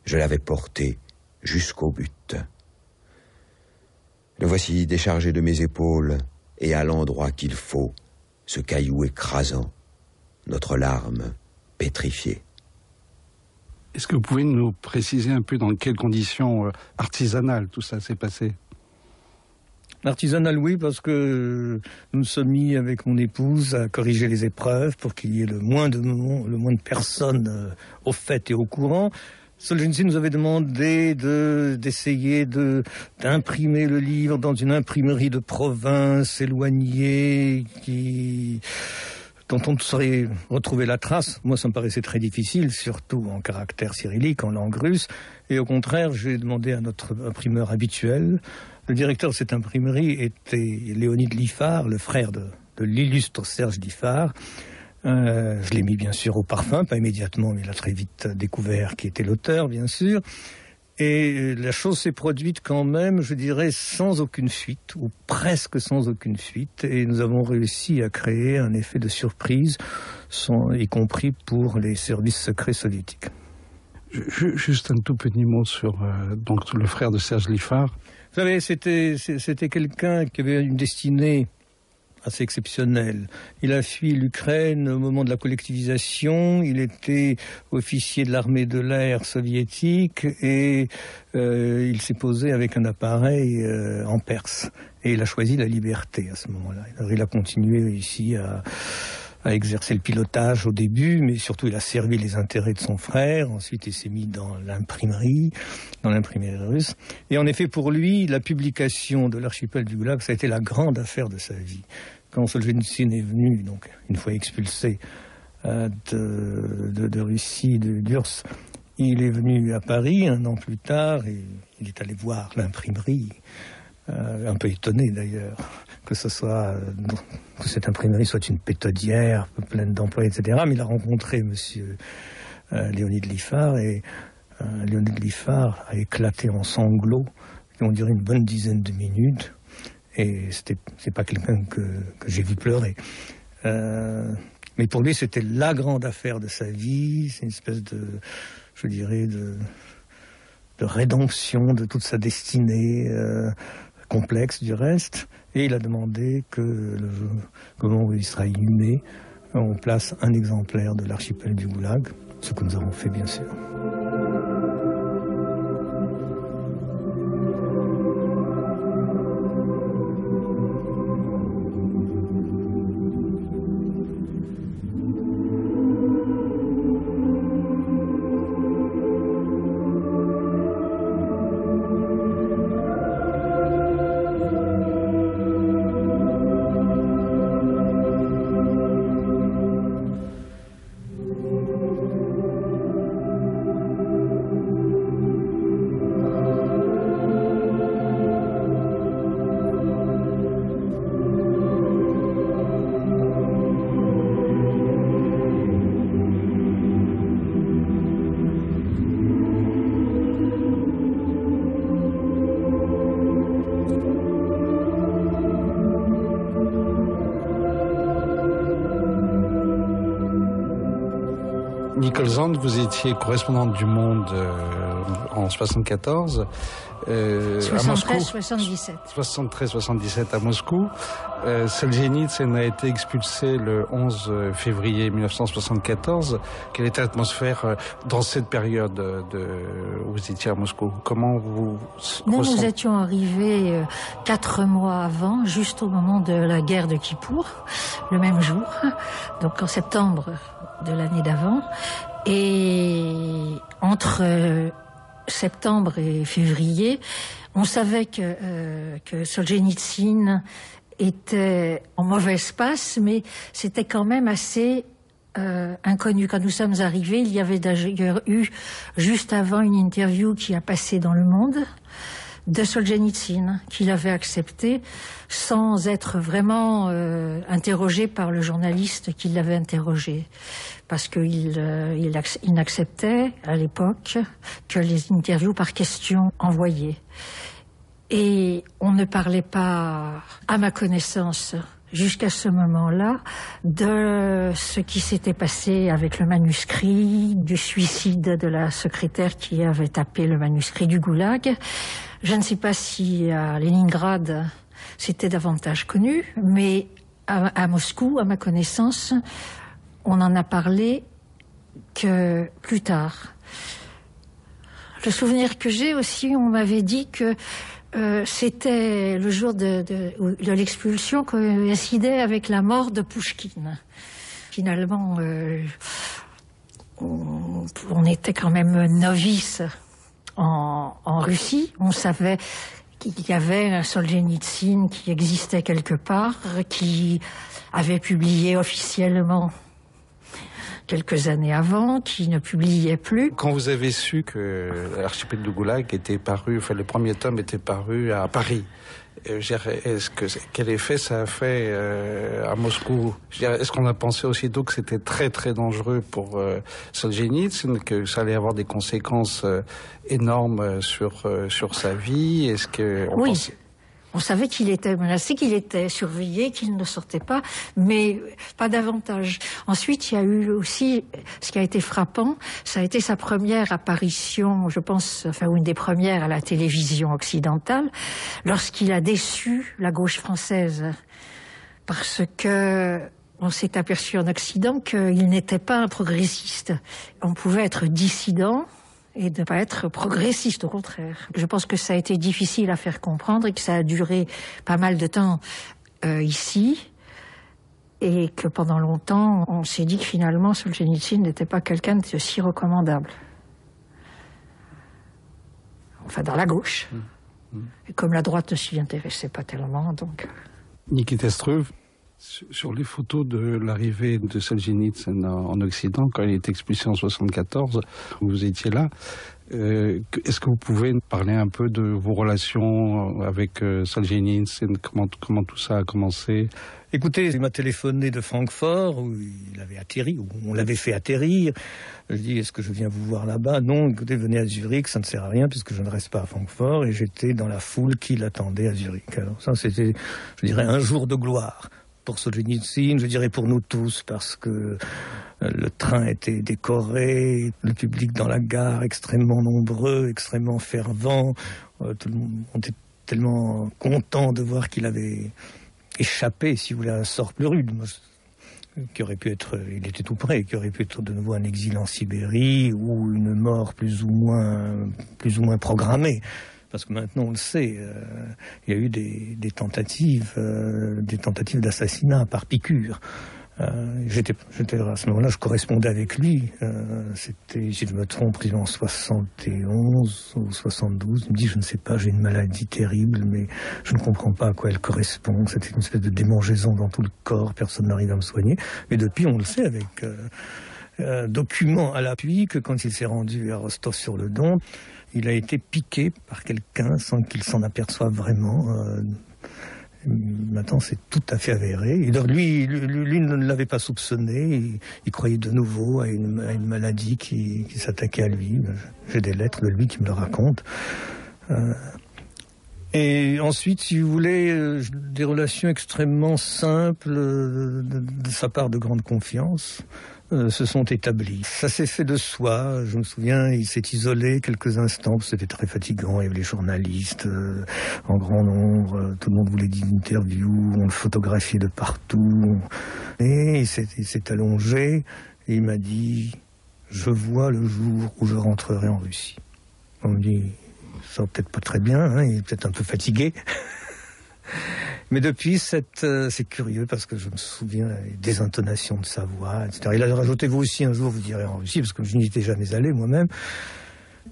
je l'avais porté jusqu'au but. Le voici déchargé de mes épaules, et à l'endroit qu'il faut, ce caillou écrasant, notre larme pétrifiée. Est-ce que vous pouvez nous préciser un peu dans quelles conditions artisanales tout ça s'est passé? Artisanal, oui, parce que nous nous sommes mis avec mon épouse à corriger les épreuves pour qu'il y ait le moins de personnes au fait et au courant. Solzhenitsyn nous avait demandé d'essayer d'imprimer le livre dans une imprimerie de province éloignée dont on ne saurait retrouver la trace. Moi, ça me paraissait très difficile, surtout en caractère cyrillique, en langue russe. Et au contraire, j'ai demandé à notre imprimeur habituel. Le directeur de cette imprimerie était Léonide Liffard, le frère de l'illustre Serge Liffard. Je l'ai mis bien sûr au parfum, pas immédiatement, mais il a très vite découvert qui était l'auteur, bien sûr. Et la chose s'est produite quand même, je dirais, sans aucune fuite, ou presque sans aucune fuite. Et nous avons réussi à créer un effet de surprise, y compris pour les services secrets soviétiques. Juste un tout petit mot sur donc, le frère de Serge Liffard. Vous savez, c'était quelqu'un qui avait une destinée assez exceptionnelle. Il a fui l'Ukraine au moment de la collectivisation, il était officier de l'armée de l'air soviétique et il s'est posé avec un appareil en Perse. Et il a choisi la liberté à ce moment-là. Alors, il a continué ici à exercer le pilotage au début, mais surtout il a servi les intérêts de son frère. Ensuite, il s'est mis dans l'imprimerie russe. Et en effet, pour lui, la publication de l'Archipel du Goulag, ça a été la grande affaire de sa vie. Quand Solzhenitsyn est venu, donc une fois expulsé de Russie, d'URSS, il est venu à Paris un an plus tard et il est allé voir l'imprimerie, un peu étonné d'ailleurs. Que cette imprimerie soit une pétodière pleine d'employés, etc. Mais il a rencontré monsieur Léonide Liffard et Léonide Liffard a éclaté en sanglots qui ont duré une bonne dizaine de minutes. Et c'est pas quelqu'un que j'ai vu pleurer. Mais pour lui, c'était la grande affaire de sa vie. C'est une espèce de rédemption de toute sa destinée, complexe du reste. Et il a demandé que le moment où il sera inhumé, on place un exemplaire de l'archipel du Goulag, ce que nous avons fait bien sûr. Nicole Zand, vous étiez correspondante du Monde en 74. À Moscou, 73-77. 73-77 à Moscou. Solzhenitsyn a été expulsé le 11 février 1974. Quelle était l'atmosphère dans cette période où vous étiez à Moscou? Comment vous Nous étions arrivés 4 mois avant, juste au moment de la guerre de Kippour, le même jour, donc en septembre de l'année d'avant. Et entre septembre et février, on savait que Solzhenitsyn était en mauvaise passe, mais c'était quand même assez inconnu. Quand nous sommes arrivés, il y avait d'ailleurs eu, juste avant, une interview qui a passé dans Le Monde de Solzhenitsyn, qu'il avait accepté sans être vraiment interrogé par le journaliste qui l'avait interrogé. Parce qu'il n'acceptait à l'époque que les interviews par question envoyées. Et on ne parlait pas, à ma connaissance, jusqu'à ce moment-là, de ce qui s'était passé avec le manuscrit, du suicide de la secrétaire qui avait tapé le manuscrit du Goulag. Je ne sais pas si à Leningrad c'était davantage connu, mais à Moscou, à ma connaissance, on en a parlé que plus tard. Le souvenir que j'ai aussi, on m'avait dit que c'était le jour de l'expulsion coïncidait avec la mort de Pouchkine. Finalement, on était quand même novices en Russie. On savait qu'il y avait un Solzhenitsyn qui existait quelque part, qui avait publié officiellement quelques années avant, qui ne publiait plus. Quand vous avez su que l'archipel du Goulag était paru, enfin le premier tome était paru à Paris, quel effet ça a fait à Moscou? Est-ce qu'on a pensé aussitôt que c'était très très dangereux pour Solzhenitsyn, que ça allait avoir des conséquences énormes sur sa vie? Est-ce que oui. On savait qu'il était menacé, qu'il était surveillé, qu'il ne sortait pas, mais pas davantage. Ensuite, il y a eu aussi, ce qui a été frappant, ça a été sa première apparition, je pense, enfin, une des premières à la télévision occidentale, lorsqu'il a déçu la gauche française. Parce que on s'est aperçu en Occident qu'il n'était pas un progressiste. On pouvait être dissident et de ne pas être progressiste, au contraire. Je pense que ça a été difficile à faire comprendre et que ça a duré pas mal de temps ici, et que pendant longtemps, on s'est dit que finalement, Solzhenitsyn n'était pas quelqu'un de si recommandable. Enfin, dans la gauche. Et comme la droite ne s'y intéressait pas tellement, donc... Nikita Struve, sur les photos de l'arrivée de Solzhenitsyn en Occident, quand il est expulsé en 1974, vous étiez là. Est-ce que vous pouvez parler un peu de vos relations avec Solzhenitsyn, comment tout ça a commencé? Écoutez, il m'a téléphoné de Francfort, où il avait atterri, où on l'avait fait atterrir. Je dis, est-ce que je viens vous voir là-bas? Non, écoutez, venez à Zurich, ça ne sert à rien, puisque je ne reste pas à Francfort, et j'étais dans la foule qui l'attendait à Zurich. Alors ça, c'était, je dirais, un jour de gloire. Pour Solzhenitsyn, je dirais pour nous tous, parce que le train était décoré, le public dans la gare extrêmement nombreux, extrêmement fervent. Tout le monde était tellement content de voir qu'il avait échappé, si vous voulez, à un sort plus rude. Qui aurait pu être, il était tout près, qui aurait pu être de nouveau un exil en Sibérie ou une mort plus ou moins programmée. Parce que maintenant, on le sait, il y a eu des tentatives d'assassinat par piqûre. J'étais à ce moment-là, je correspondais avec lui. C'était, si je me trompe, en 71 ou 72. Il me dit, je ne sais pas, j'ai une maladie terrible, mais je ne comprends pas à quoi elle correspond. C'était une espèce de démangeaison dans tout le corps, personne n'arrive à me soigner. Mais depuis, on le sait avec document à l'appui, que quand il s'est rendu à Rostov-sur-le-Don, il a été piqué par quelqu'un sans qu'il s'en aperçoive vraiment. Maintenant, c'est tout à fait avéré. Et donc, lui ne l'avait pas soupçonné. Il croyait de nouveau à une maladie qui s'attaquait à lui. J'ai des lettres de lui qui me le racontent. Et ensuite, si vous voulez, des relations extrêmement simples, de sa part de grande confiance. se sont établis. Ça s'est fait de soi. Je me souviens, il s'est isolé quelques instants. C'était très fatigant. Il y avait les journalistes en grand nombre. Tout le monde voulait des interviews. On le photographiait de partout. Et il s'est allongé et il m'a dit « Je vois le jour où je rentrerai en Russie ». On me dit « Ça va peut-être pas très bien, hein, il est peut-être un peu fatigué ». Mais depuis, c'est curieux parce que je me souviens des intonations de sa voix, etc. Il a rajouté, vous aussi un jour, vous direz en Russie, parce que je n'y étais jamais allé moi-même.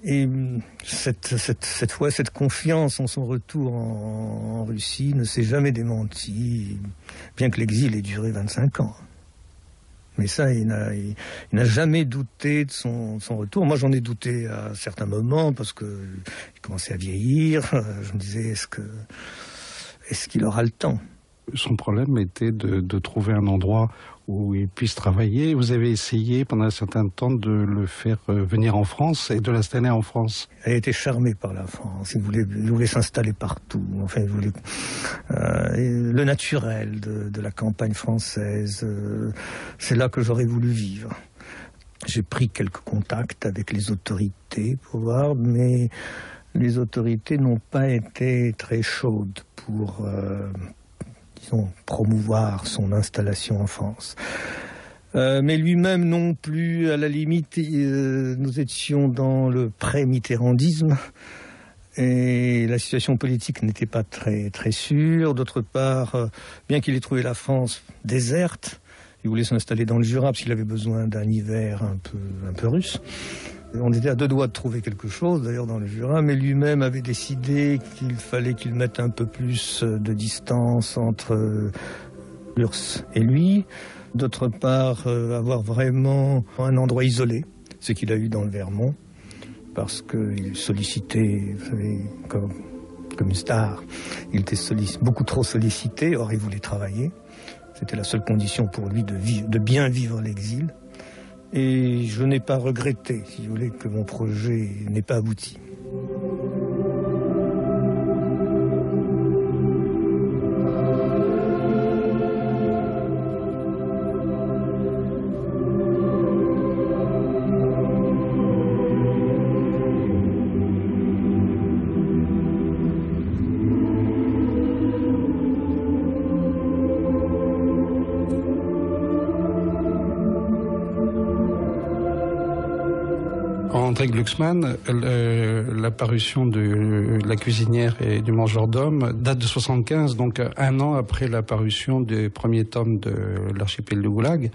Et cette fois, cette confiance en son retour en Russie ne s'est jamais démentie, bien que l'exil ait duré 25 ans. Mais ça, il n'a jamais douté de son retour. Moi, j'en ai douté à certains moments parce qu'il commençait à vieillir. Je me disais, est-ce qu'il aura le temps? Son problème était de trouver un endroit où il puisse travailler. Vous avez essayé pendant un certain temps de le faire venir en France et de l'installer en France. Elle était charmée par la France. Il voulait s'installer partout. Enfin, il voulait le naturel de la campagne française. C'est là que j'aurais voulu vivre. J'ai pris quelques contacts avec les autorités pour voir, mais les autorités n'ont pas été très chaudes pour, disons, promouvoir son installation en France. Mais lui-même non plus, à la limite, nous étions dans le pré-mitterrandisme et la situation politique n'était pas très, très sûre. D'autre part, bien qu'il ait trouvé la France déserte, il voulait s'installer dans le Jura parce qu'il avait besoin d'un hiver un peu russe. On était à deux doigts de trouver quelque chose, d'ailleurs, dans le Jura, mais lui-même avait décidé qu'il fallait qu'il mette un peu plus de distance entre l'URSS et lui. D'autre part, avoir vraiment un endroit isolé, ce qu'il a eu dans le Vermont, parce qu'il sollicitait, vous savez, comme une star, il était beaucoup trop sollicité, or il voulait travailler. C'était la seule condition pour lui de bien vivre l'exil. Et je n'ai pas regretté, si vous voulez, que mon projet n'ait pas abouti. André Glucksmann, la parution de La cuisinière et du mangeur d'hommes date de 75, donc un an après la parution des premiers tomes de l'archipel du Goulag.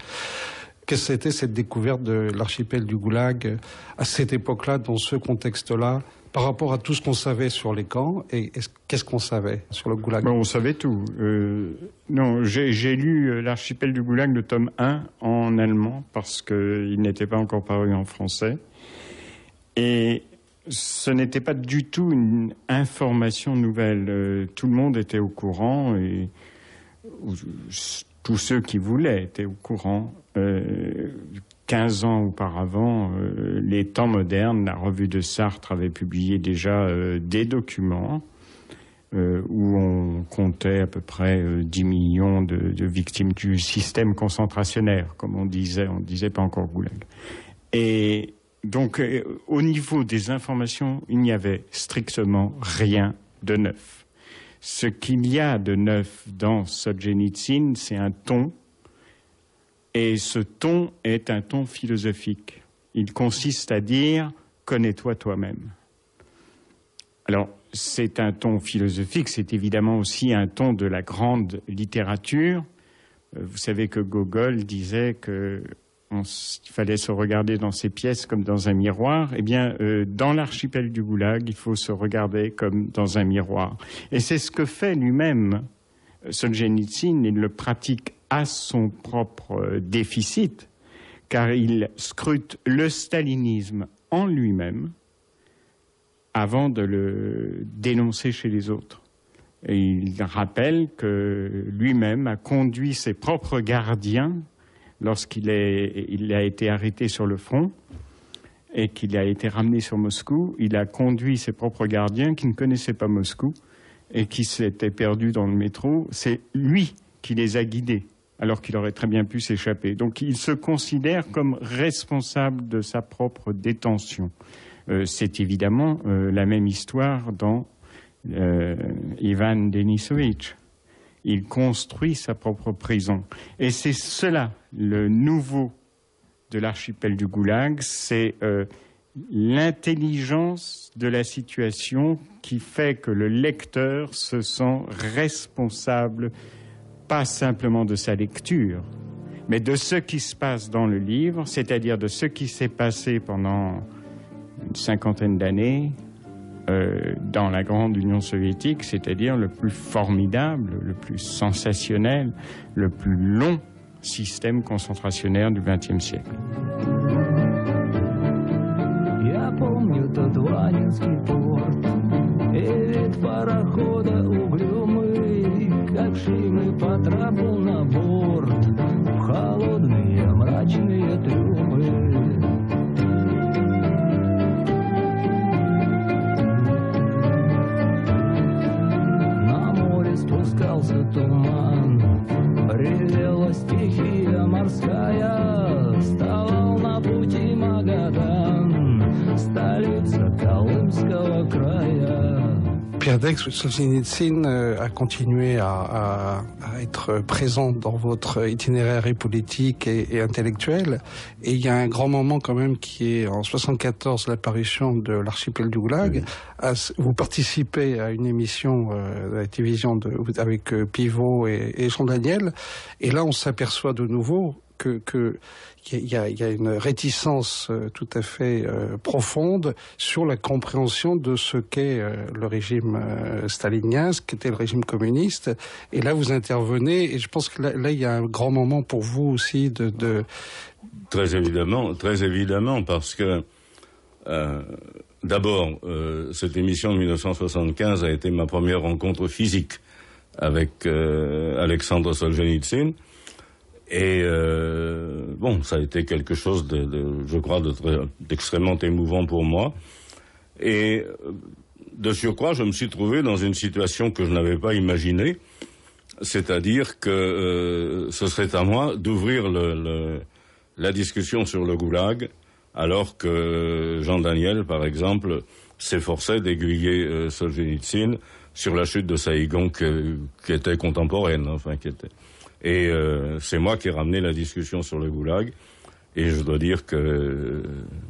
Qu'est-ce que c'était cette découverte de l'archipel du Goulag à cette époque-là, dans ce contexte-là, par rapport à tout ce qu'on savait sur les camps, et qu'est-ce qu'on savait sur le Goulag? On savait tout. Non, j'ai lu l'archipel du Goulag, le tome 1, en allemand, parce qu'il n'était pas encore paru en français. Et ce n'était pas du tout une information nouvelle. Tout le monde était au courant, et tous ceux qui voulaient étaient au courant. 15 ans auparavant, les Temps modernes, la revue de Sartre avait publié déjà des documents où on comptait à peu près 10 millions de victimes du système concentrationnaire, comme on disait pas encore Goulag. Et donc, au niveau des informations, il n'y avait strictement rien de neuf. Ce qu'il y a de neuf dans Solzhenitsyn, c'est un ton, et ce ton est un ton philosophique. Il consiste à dire « connais-toi toi-même ». Alors, c'est un ton philosophique, c'est évidemment aussi un ton de la grande littérature. Vous savez que Gogol disait que il fallait se regarder dans ses pièces comme dans un miroir. Eh bien, dans l'archipel du Goulag, il faut se regarder comme dans un miroir. Et c'est ce que fait lui-même Solzhenitsyn. Il le pratique à son propre déficit, car il scrute le stalinisme en lui-même avant de le dénoncer chez les autres. Et il rappelle que lui-même a conduit ses propres gardiens lorsqu'il a été arrêté sur le front et qu'il a été ramené sur Moscou. Il a conduit ses propres gardiens qui ne connaissaient pas Moscou et qui s'étaient perdus dans le métro. C'est lui qui les a guidés alors qu'il aurait très bien pu s'échapper. Donc il se considère comme responsable de sa propre détention. C'est évidemment la même histoire dans Ivan Denisovitch. Il construit sa propre prison. Et c'est cela, le nouveau de l'archipel du Goulag, c'est l'intelligence de la situation qui fait que le lecteur se sent responsable, pas simplement de sa lecture, mais de ce qui se passe dans le livre, c'est-à-dire de ce qui s'est passé pendant une cinquantaine d'années dans la grande Union soviétique, c'est-à-dire le plus formidable, le plus sensationnel, le plus long système concentrationnaire du XXe siècle. Я помню тот Ванинский порт и вид парохода угрюмый, как шли мы по трапу на борт в холодные мрачные трюмы. На море спускался туман, ревела стихия морская, вставал на пути Магадан, столица Колымского края. Pierre Daix, Solzhenitsyn a continué à être présent dans votre itinéraire et politique et intellectuel. Et il y a un grand moment quand même qui est en 74, l'apparition de l'archipel du Goulag. Vous participez à une émission de la télévision avec Pivot et Jean Daniel. Et là, on s'aperçoit de nouveau qu'il y a une réticence tout à fait profonde sur la compréhension de ce qu'est le régime stalinien, ce qu'était le régime communiste. Et là, vous intervenez, et je pense que là il y a un grand moment pour vous aussi de... Très évidemment, parce que d'abord, cette émission de 1975 a été ma première rencontre physique avec Alexandre Solzhenitsyn. Et ça a été quelque chose je crois, d'extrêmement émouvant pour moi. Et de surcroît, je me suis trouvé dans une situation que je n'avais pas imaginée, c'est-à-dire que ce serait à moi d'ouvrir la discussion sur le Goulag, alors que Jean Daniel, par exemple, s'efforçait d'aiguiller Solzhenitsyn sur la chute de Saïgon qui était contemporaine, Et c'est moi qui ai ramené la discussion sur le Goulag. Et je dois dire que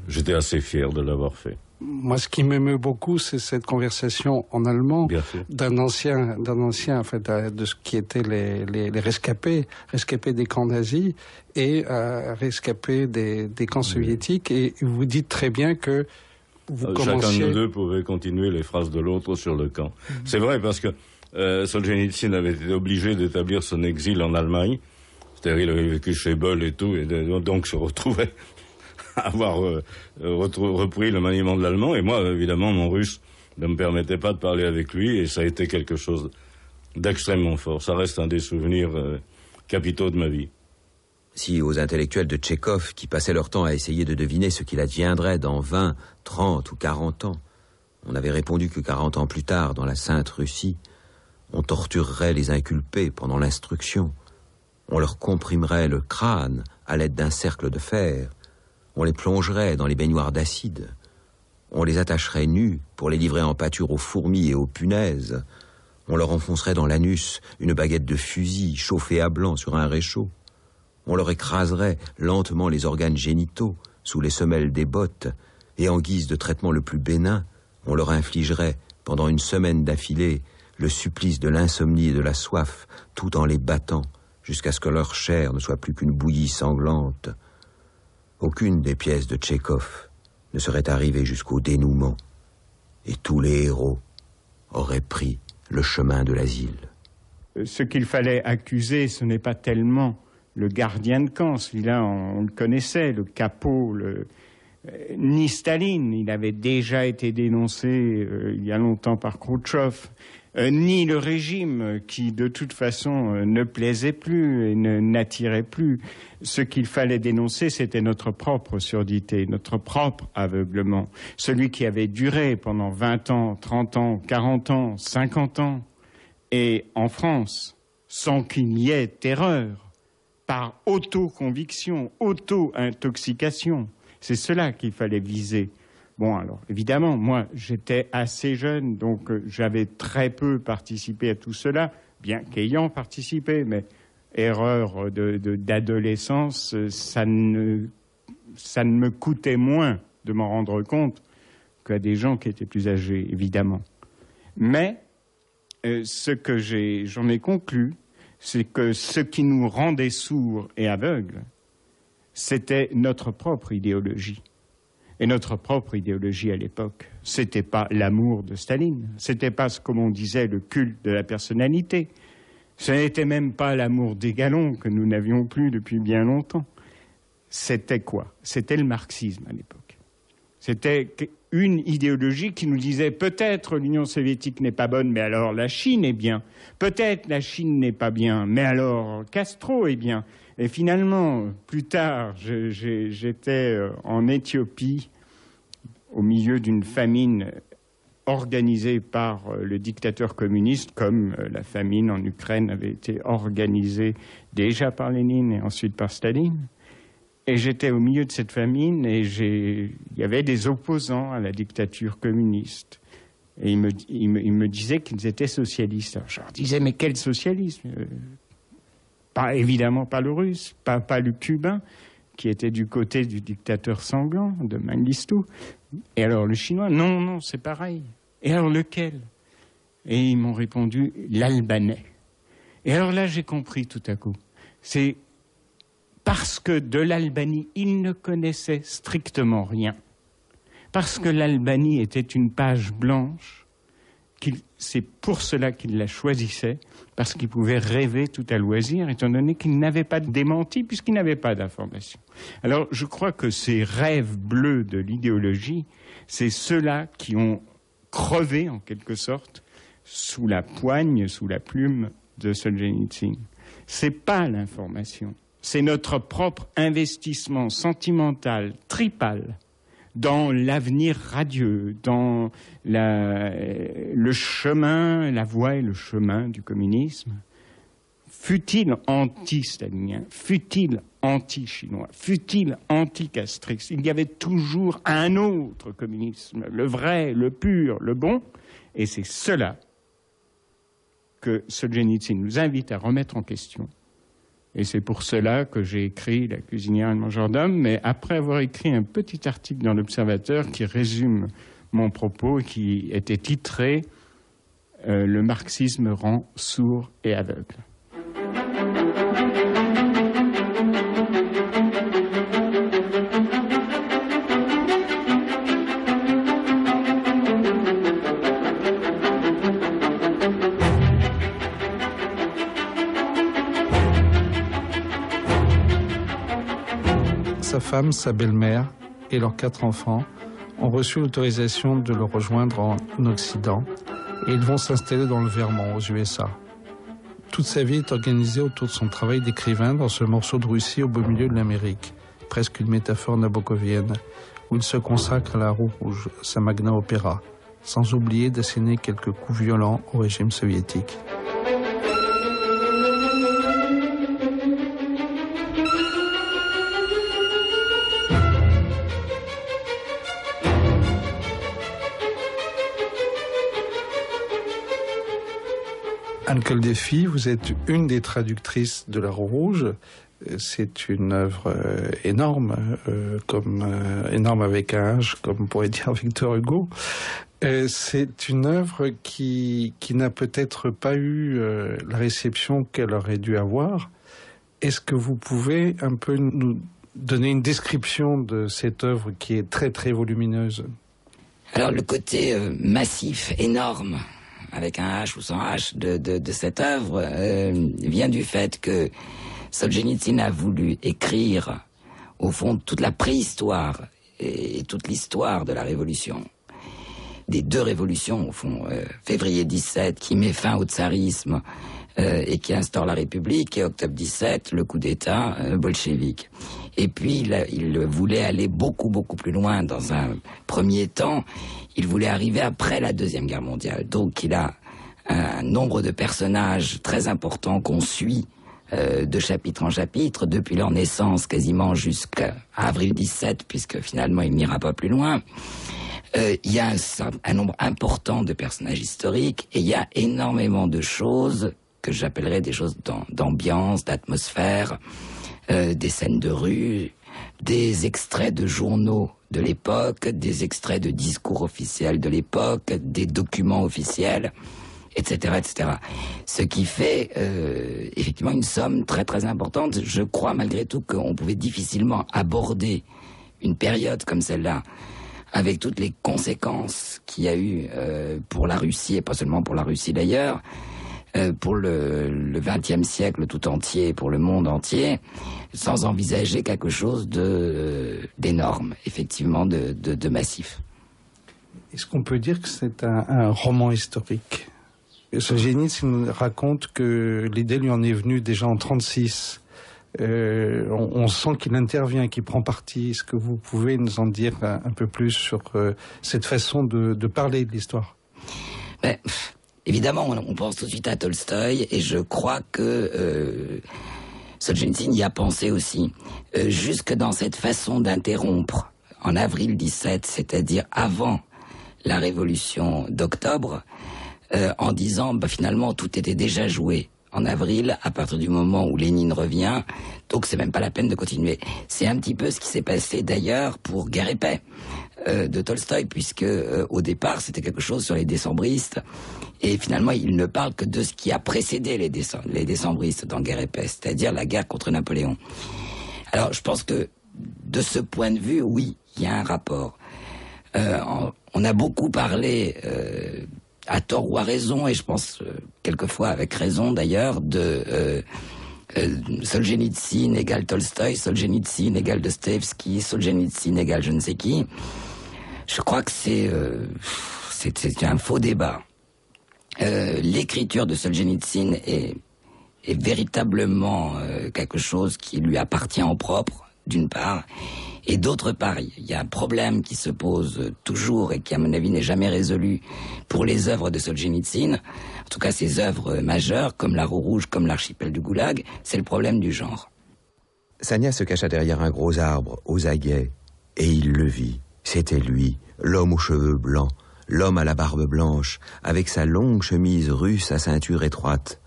j'étais assez fier de l'avoir fait. Moi, ce qui m'émeut beaucoup, c'est cette conversation en allemand d'un ancien, de ce qui étaient les rescapés des camps nazis et rescapés des camps soviétiques. Et vous dites très bien que vous commenciez... Chacun de nous deux pouvait continuer les phrases de l'autre sur le camp. C'est vrai, parce que Solzhenitsyn avait été obligé d'établir son exil en Allemagne. C'est-à-dire, il avait vécu chez Boll et tout, et donc se retrouvait à avoir repris le maniement de l'allemand. Et moi, évidemment, mon russe ne me permettait pas de parler avec lui, et ça a été quelque chose d'extrêmement fort. Ça reste un des souvenirs capitaux de ma vie. Si aux intellectuels de Tchekhov, qui passaient leur temps à essayer de deviner ce qu'il adviendrait dans 20, 30 ou 40 ans, on avait répondu que 40 ans plus tard, dans la Sainte Russie, on torturerait les inculpés pendant l'instruction. On leur comprimerait le crâne à l'aide d'un cercle de fer. On les plongerait dans les baignoires d'acide. On les attacherait nus pour les livrer en pâture aux fourmis et aux punaises. On leur enfoncerait dans l'anus une baguette de fusil chauffée à blanc sur un réchaud. On leur écraserait lentement les organes génitaux sous les semelles des bottes. Et en guise de traitement le plus bénin, on leur infligerait, pendant une semaine d'affilée, le supplice de l'insomnie et de la soif, tout en les battant, jusqu'à ce que leur chair ne soit plus qu'une bouillie sanglante. Aucune des pièces de Tchekhov ne serait arrivée jusqu'au dénouement, et tous les héros auraient pris le chemin de l'asile. Ce qu'il fallait accuser, ce n'est pas tellement le gardien de camp, celui-là on le connaissait, le capot, ni Staline, il avait déjà été dénoncé il y a longtemps par Khrouchtchev, ni le régime qui de toute façon ne plaisait plus et n'attirait plus. Ce qu'il fallait dénoncer, c'était notre propre surdité, notre propre aveuglement, celui qui avait duré pendant 20 ans, 30 ans, 40 ans, 50 ans, et en France, sans qu'il y ait terreur, par auto-conviction, auto-intoxication. C'est cela qu'il fallait viser. Bon, alors, évidemment, moi, j'étais assez jeune, donc j'avais très peu participé à tout cela, bien qu'ayant participé, mais erreur d'adolescence, ça ne me coûtait moins de m'en rendre compte qu'à des gens qui étaient plus âgés, évidemment. Mais ce que j'en ai conclu, c'est que ce qui nous rendait sourds et aveugles, c'était notre propre idéologie. Et notre propre idéologie à l'époque, c'était pas l'amour de Staline, c'était pas, comme on disait, le culte de la personnalité. Ce n'était même pas l'amour des galons que nous n'avions plus depuis bien longtemps. C'était quoi? C'était le marxisme à l'époque. C'était une idéologie qui nous disait peut-être l'Union soviétique n'est pas bonne, mais alors la Chine est bien. Peut-être la Chine n'est pas bien, mais alors Castro est bien. Et finalement, plus tard, j'étais en Éthiopie, au milieu d'une famine organisée par le dictateur communiste, comme la famine en Ukraine avait été organisée déjà par Lénine et ensuite par Staline. Et j'étais au milieu de cette famine et il y avait des opposants à la dictature communiste. Et ils me disaient qu'ils étaient socialistes. Alors je leur disais, mais quel socialisme? Évidemment pas le russe, pas le cubain, qui était du côté du dictateur sanglant de Mengistu. Et alors le chinois, non, c'est pareil. Et alors lequel? Et ils m'ont répondu, l'albanais. Et alors là, j'ai compris tout à coup. C'est parce que de l'Albanie, ils ne connaissaient strictement rien. Parce que l'Albanie était une page blanche, c'est pour cela qu'ils la choisissaient, parce qu'ils pouvaient rêver tout à loisir, étant donné qu'ils n'avaient pas de démenti, puisqu'ils n'avaient pas d'information. Alors, je crois que ces rêves bleus de l'idéologie, c'est ceux-là qui ont crevé, en quelque sorte, sous la poigne, sous la plume de Solzhenitsyn. C'est pas l'information, c'est notre propre investissement sentimental, tripal, dans l'avenir radieux, dans le chemin, la voie et le chemin du communisme, fut-il anti-stalinien, fut-il anti-chinois, fut-il anti-castriste, il y avait toujours un autre communisme, le vrai, le pur, le bon, et c'est cela que Solzhenitsyn nous invite à remettre en question. Et c'est pour cela que j'ai écrit La cuisinière et le mangeur d'hommes, mais après avoir écrit un petit article dans l'Observateur qui résume mon propos, qui était titré « Le marxisme rend sourd et aveugle ». Sa femme, sa belle-mère et leurs 4 enfants ont reçu l'autorisation de le rejoindre en Occident et ils vont s'installer dans le Vermont, aux USA. Toute sa vie est organisée autour de son travail d'écrivain dans ce morceau de Russie au beau milieu de l'Amérique, presque une métaphore nabokovienne, où il se consacre à la roue rouge, sa magna opéra, sans oublier d'asséner quelques coups violents au régime soviétique. Anne Koldéfi, vous êtes une des traductrices de La Roue rouge. C'est une œuvre énorme, énorme avec un H, comme pourrait dire Victor Hugo. C'est une œuvre qui n'a peut-être pas eu la réception qu'elle aurait dû avoir. Est-ce que vous pouvez un peu nous donner une description de cette œuvre qui est très très volumineuse? Alors le côté massif, énorme, avec un H ou sans H de cette œuvre, vient du fait que Solzhenitsyn a voulu écrire, au fond, toute la préhistoire et toute l'histoire de la Révolution. Des 2 révolutions, au fond, février 17, qui met fin au tsarisme et qui instaure la République, et octobre 17, le coup d'État bolchevique. Et puis, il voulait aller beaucoup, beaucoup plus loin. Dans un premier temps, il voulait arriver après la Deuxième Guerre mondiale. Donc, il a un nombre de personnages très importants qu'on suit de chapitre en chapitre, depuis leur naissance quasiment jusqu'à avril 17, puisque finalement il n'ira pas plus loin. Il y a un nombre important de personnages historiques et il y a énormément de choses que j'appellerais des choses d'ambiance, d'atmosphère, des scènes de rue, des extraits de journaux de l'époque, des extraits de discours officiels de l'époque, des documents officiels, etc., etc. Ce qui fait effectivement une somme très très importante. Je crois malgré tout qu'on pouvait difficilement aborder une période comme celle-là avec toutes les conséquences qu'il y a eu pour la Russie, et pas seulement pour la Russie d'ailleurs, pour le XXe siècle tout entier, pour le monde entier, sans envisager quelque chose d'énorme, effectivement, de massif. Est-ce qu'on peut dire que c'est un roman historique? Solzhenitsyn raconte que l'idée lui en est venue déjà en 1936. On sent qu'il intervient, qu'il prend parti. Est-ce que vous pouvez nous en dire un peu plus sur cette façon de parler de l'histoire? Évidemment, on pense tout de suite à Tolstoï, et je crois que Solzhenitsyn y a pensé aussi. Jusque dans cette façon d'interrompre, en avril 17, c'est-à-dire avant la révolution d'octobre, en disant finalement tout était déjà joué en avril, à partir du moment où Lénine revient, donc c'est même pas la peine de continuer. C'est un petit peu ce qui s'est passé d'ailleurs pour Guerre et paix de Tolstoï, puisque au départ c'était quelque chose sur les décembristes, et finalement il ne parle que de ce qui a précédé les décembristes dans Guerre et paix, c'est-à-dire la guerre contre Napoléon. Alors je pense que de ce point de vue, oui, il y a un rapport. On a beaucoup parlé à tort ou à raison, et je pense quelquefois avec raison d'ailleurs, de Solzhenitsyn égale Tolstoï, Solzhenitsyn égale Dostoïevski, Solzhenitsyn égale je ne sais qui. Je crois que c'est un faux débat. L'écriture de Solzhenitsyn est véritablement quelque chose qui lui appartient en propre, d'une part, et d'autre part, il y a un problème qui se pose toujours et qui, à mon avis, n'est jamais résolu pour les œuvres de Solzhenitsyn, en tout cas ses œuvres majeures, comme La Roue Rouge, comme L'archipel du Goulag, c'est le problème du genre. Sania se cacha derrière un gros arbre, aux aguets, et il le vit. C'était lui, l'homme aux cheveux blancs, l'homme à la barbe blanche, avec sa longue chemise russe à ceinture étroite,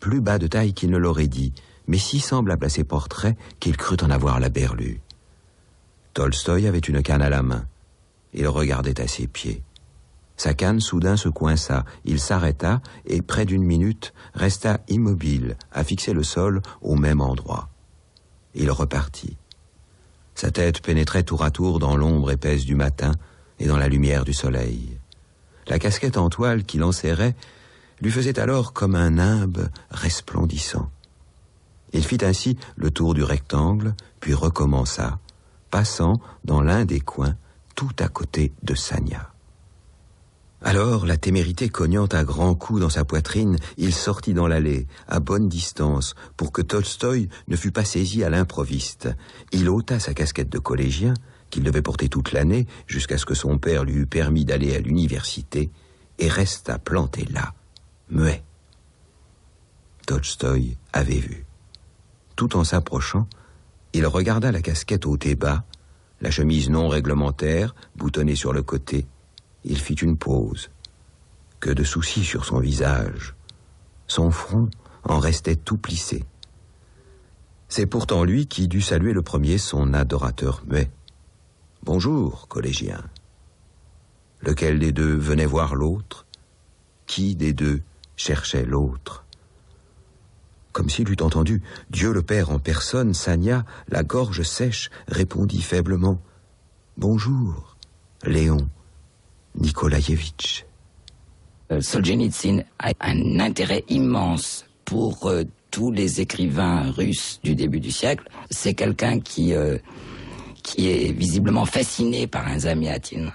plus bas de taille qu'il ne l'aurait dit, mais si semblable à ses portraits qu'il crut en avoir la berlue. Tolstoï avait une canne à la main. Il regardait à ses pieds. Sa canne soudain se coinça. Il s'arrêta et, près d'une minute, resta immobile, à fixer le sol au même endroit. Il repartit. Sa tête pénétrait tour à tour dans l'ombre épaisse du matin et dans la lumière du soleil. La casquette en toile qu'il enserrait lui faisait alors comme un nimbe resplendissant. Il fit ainsi le tour du rectangle, puis recommença, passant dans l'un des coins, tout à côté de Sania. Alors, la témérité cognant à grands coups dans sa poitrine, il sortit dans l'allée, à bonne distance, pour que Tolstoï ne fût pas saisi à l'improviste. Il ôta sa casquette de collégien, qu'il devait porter toute l'année, jusqu'à ce que son père lui eût permis d'aller à l'université, et resta planté là, muet. Tolstoï avait vu. Tout en s'approchant, il regarda la casquette ôtée bas, la chemise non réglementaire, boutonnée sur le côté. Il fit une pause. Que de soucis sur son visage. Son front en restait tout plissé. C'est pourtant lui qui dut saluer le premier son adorateur muet. « Bonjour, collégien. » Lequel des deux venait voir l'autre? Qui des deux cherchait l'autre? Comme s'il eût entendu Dieu le Père en personne, Sania, la gorge sèche, répondit faiblement « Bonjour, Léon Nikolaïevitch. » Solzhenitsyn a un intérêt immense pour tous les écrivains russes du début du siècle. C'est quelqu'un qui est visiblement fasciné par un Zamiatin.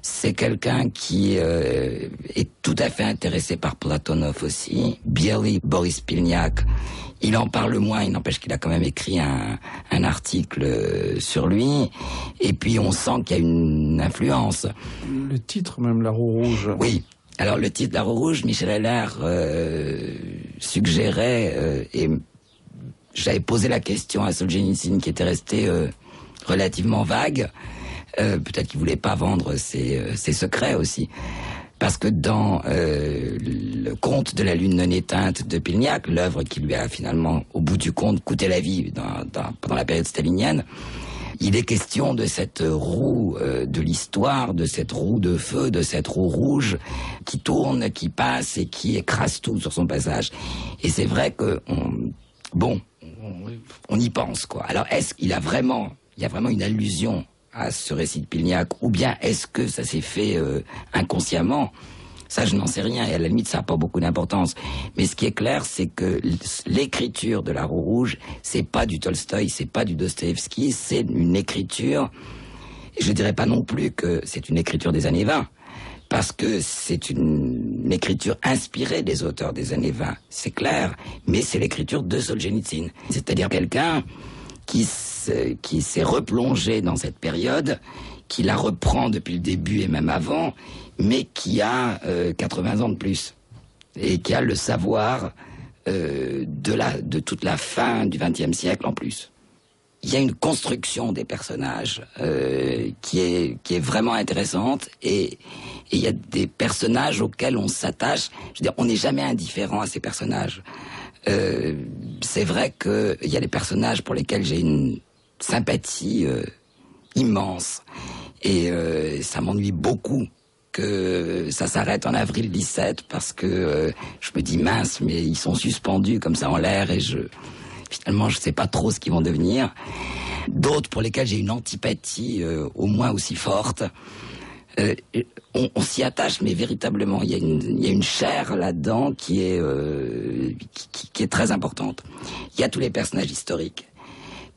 C'est quelqu'un qui est tout à fait intéressé par Platonov aussi. Biely, Boris Pilniak, il en parle moins, il n'empêche qu'il a quand même écrit un article sur lui. Et puis on sent qu'il y a une influence. Le titre même, La Roue Rouge. Oui. Alors le titre La Roue Rouge, Michel Heller suggérait, et j'avais posé la question à Solzhenitsyn qui était resté relativement vague. Peut-être qu'il voulait pas vendre ses secrets aussi. Parce que dans le conte de la lune non éteinte de Pilniak, l'œuvre qui lui a finalement, au bout du compte, coûté la vie pendant la période stalinienne, il est question de cette roue de l'histoire, de cette roue de feu, de cette roue rouge qui tourne, qui passe et qui écrase tout sur son passage. Et c'est vrai que on y pense, quoi. Alors, est-ce qu'il y a vraiment une allusion à ce récit de Pilniak, ou bien est-ce que ça s'est fait inconsciemment? Ça, je n'en sais rien, et à la limite, ça n'a pas beaucoup d'importance. Mais ce qui est clair, c'est que l'écriture de la roue rouge, c'est pas du Tolstoï, c'est pas du Dostoïevski, c'est une écriture, et je dirais pas non plus que c'est une écriture des années 20, parce que c'est une écriture inspirée des auteurs des années 20, c'est clair, mais c'est l'écriture de Solzhenitsyn. C'est-à-dire quelqu'un qui s'est replongé dans cette période, qui la reprend depuis le début et même avant, mais qui a 80 ans de plus, et qui a le savoir de toute la fin du XXe siècle en plus. Il y a une construction des personnages qui est vraiment intéressante, et il y a des personnages auxquels on s'attache. Je veux dire, on n'est jamais indifférent à ces personnages. C'est vrai qu'il y a des personnages pour lesquels j'ai une sympathie immense, et ça m'ennuie beaucoup que ça s'arrête en avril 17, parce que je me dis mince, mais ils sont suspendus comme ça en l'air, et finalement je sais pas trop ce qu'ils vont devenir. D'autres pour lesquels j'ai une antipathie au moins aussi forte. On s'y attache, mais véritablement, il y a une chair là-dedans qui est très importante. Il y a tous les personnages historiques,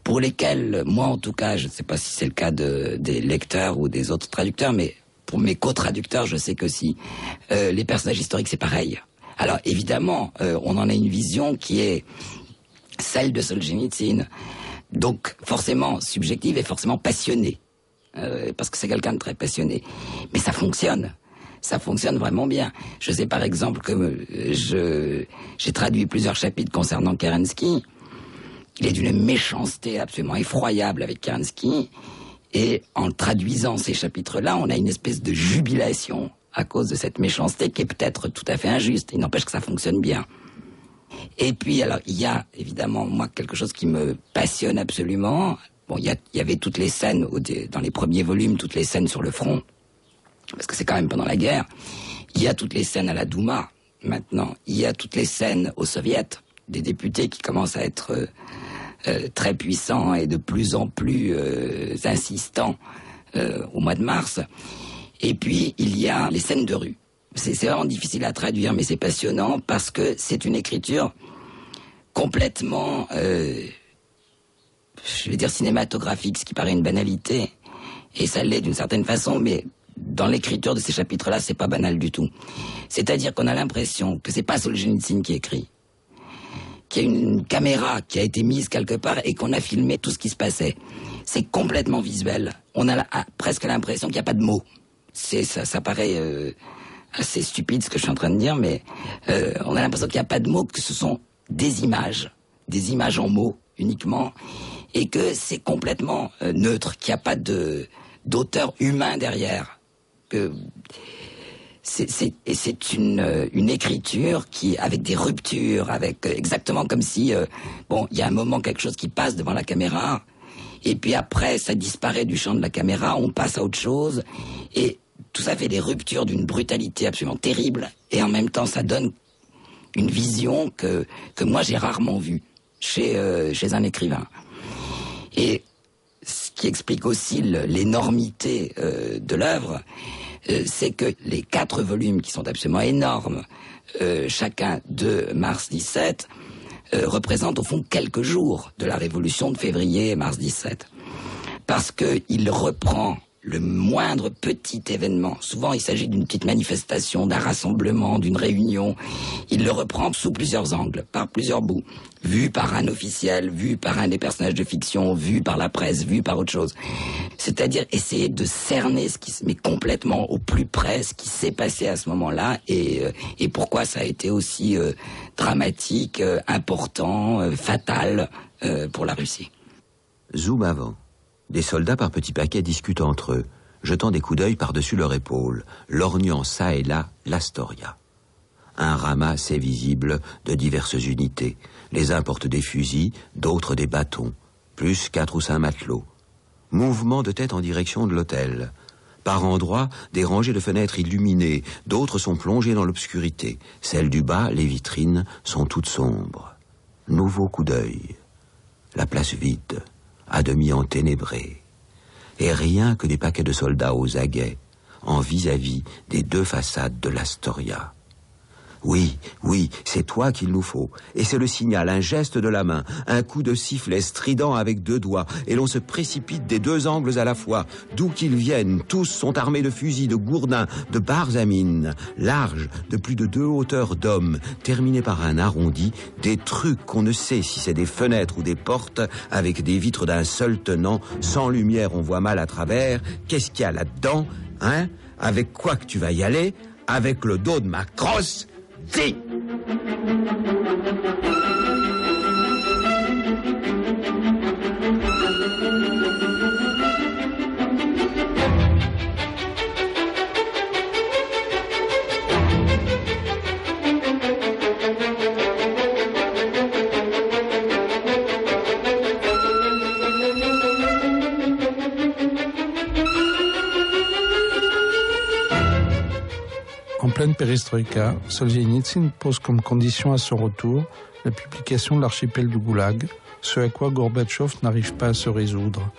pour lesquels, moi en tout cas, je ne sais pas si c'est le cas des lecteurs ou des autres traducteurs, mais pour mes co-traducteurs, je sais que si. Les personnages historiques, c'est pareil. Alors évidemment, on en a une vision qui est celle de Solzhenitsyn, donc forcément subjective et forcément passionnée. Parce que c'est quelqu'un de très passionné. Mais ça fonctionne vraiment bien. Je sais par exemple que j'ai traduit plusieurs chapitres concernant Kerensky. Il est d'une méchanceté absolument effroyable avec Kerensky, et en traduisant ces chapitres-là, on a une espèce de jubilation à cause de cette méchanceté qui est peut-être tout à fait injuste. Il n'empêche que ça fonctionne bien. Et puis alors, il y a évidemment, moi, quelque chose qui me passionne absolument. Bon, il y avait toutes les scènes, dans les premiers volumes, toutes les scènes sur le front, parce que c'est quand même pendant la guerre. Il y a toutes les scènes à la Douma, maintenant. Il y a toutes les scènes aux soviets, des députés qui commencent à être très puissants et de plus en plus insistants au mois de mars. Et puis, il y a les scènes de rue. C'est vraiment difficile à traduire, mais c'est passionnant, parce que c'est une écriture complètement... je vais dire cinématographique, ce qui paraît une banalité, et ça l'est d'une certaine façon, mais dans l'écriture de ces chapitres-là, c'est pas banal du tout. C'est-à-dire qu'on a l'impression que c'est pas Solzhenitsyn qui écrit, qu'il y a une caméra qui a été mise quelque part et qu'on a filmé tout ce qui se passait. C'est complètement visuel. On a presque l'impression qu'il n'y a pas de mots. Ça paraît assez stupide ce que je suis en train de dire, mais on a l'impression qu'il n'y a pas de mots, que ce sont des images en mots uniquement, et que c'est complètement neutre, qu'il n'y a pas d'auteur humain derrière. C'est une écriture qui, avec des ruptures, avec exactement comme si, il y a un moment quelque chose qui passe devant la caméra, et puis après ça disparaît du champ de la caméra, on passe à autre chose, et tout ça fait des ruptures d'une brutalité absolument terrible, et en même temps ça donne une vision que moi j'ai rarement vue chez un écrivain. Et ce qui explique aussi l'énormité de l'œuvre, c'est que les 4 volumes, qui sont absolument énormes, chacun de mars 17, représentent au fond quelques jours de la révolution de février et mars 17. Parce qu'il reprend le moindre petit événement, souvent il s'agit d'une petite manifestation, d'un rassemblement, d'une réunion, il le reprend sous plusieurs angles, par plusieurs bouts, vu par un officiel, vu par un des personnages de fiction, vu par la presse, vu par autre chose. C'est-à-dire essayer de cerner ce qui se met complètement au plus près, ce qui s'est passé à ce moment-là et pourquoi ça a été aussi dramatique, important, fatal pour la Russie. Zoom avant. Des soldats par petits paquets discutent entre eux, jetant des coups d'œil par-dessus leur épaule, lorgnant çà et là l'Astoria. Un ramas est visible de diverses unités. Les uns portent des fusils, d'autres des bâtons, plus 4 ou 5 matelots. Mouvement de tête en direction de l'hôtel. Par endroits, des rangées de fenêtres illuminées, d'autres sont plongées dans l'obscurité. Celles du bas, les vitrines, sont toutes sombres. Nouveau coup d'œil. La place vide, à demi enténébrée. Et rien que des paquets de soldats aux aguets, en vis-à-vis des 2 façades de l'Astoria. Oui, oui, c'est toi qu'il nous faut. Et c'est le signal, un geste de la main, un coup de sifflet strident avec 2 doigts, et l'on se précipite des 2 angles à la fois. D'où qu'ils viennent, tous sont armés de fusils, de gourdins, de barres à mine, larges, de plus de 2 hauteurs d'hommes, terminés par un arrondi, des trucs qu'on ne sait si c'est des fenêtres ou des portes, avec des vitres d'un seul tenant, sans lumière on voit mal à travers. Qu'est-ce qu'il y a là-dedans, hein? Avec quoi que tu vas y aller? Avec le dos de ma crosse? Si! En pleine perestroïka, Solzhenitsyn pose comme condition à son retour la publication de l'archipel du Goulag, ce à quoi Gorbatchev n'arrive pas à se résoudre.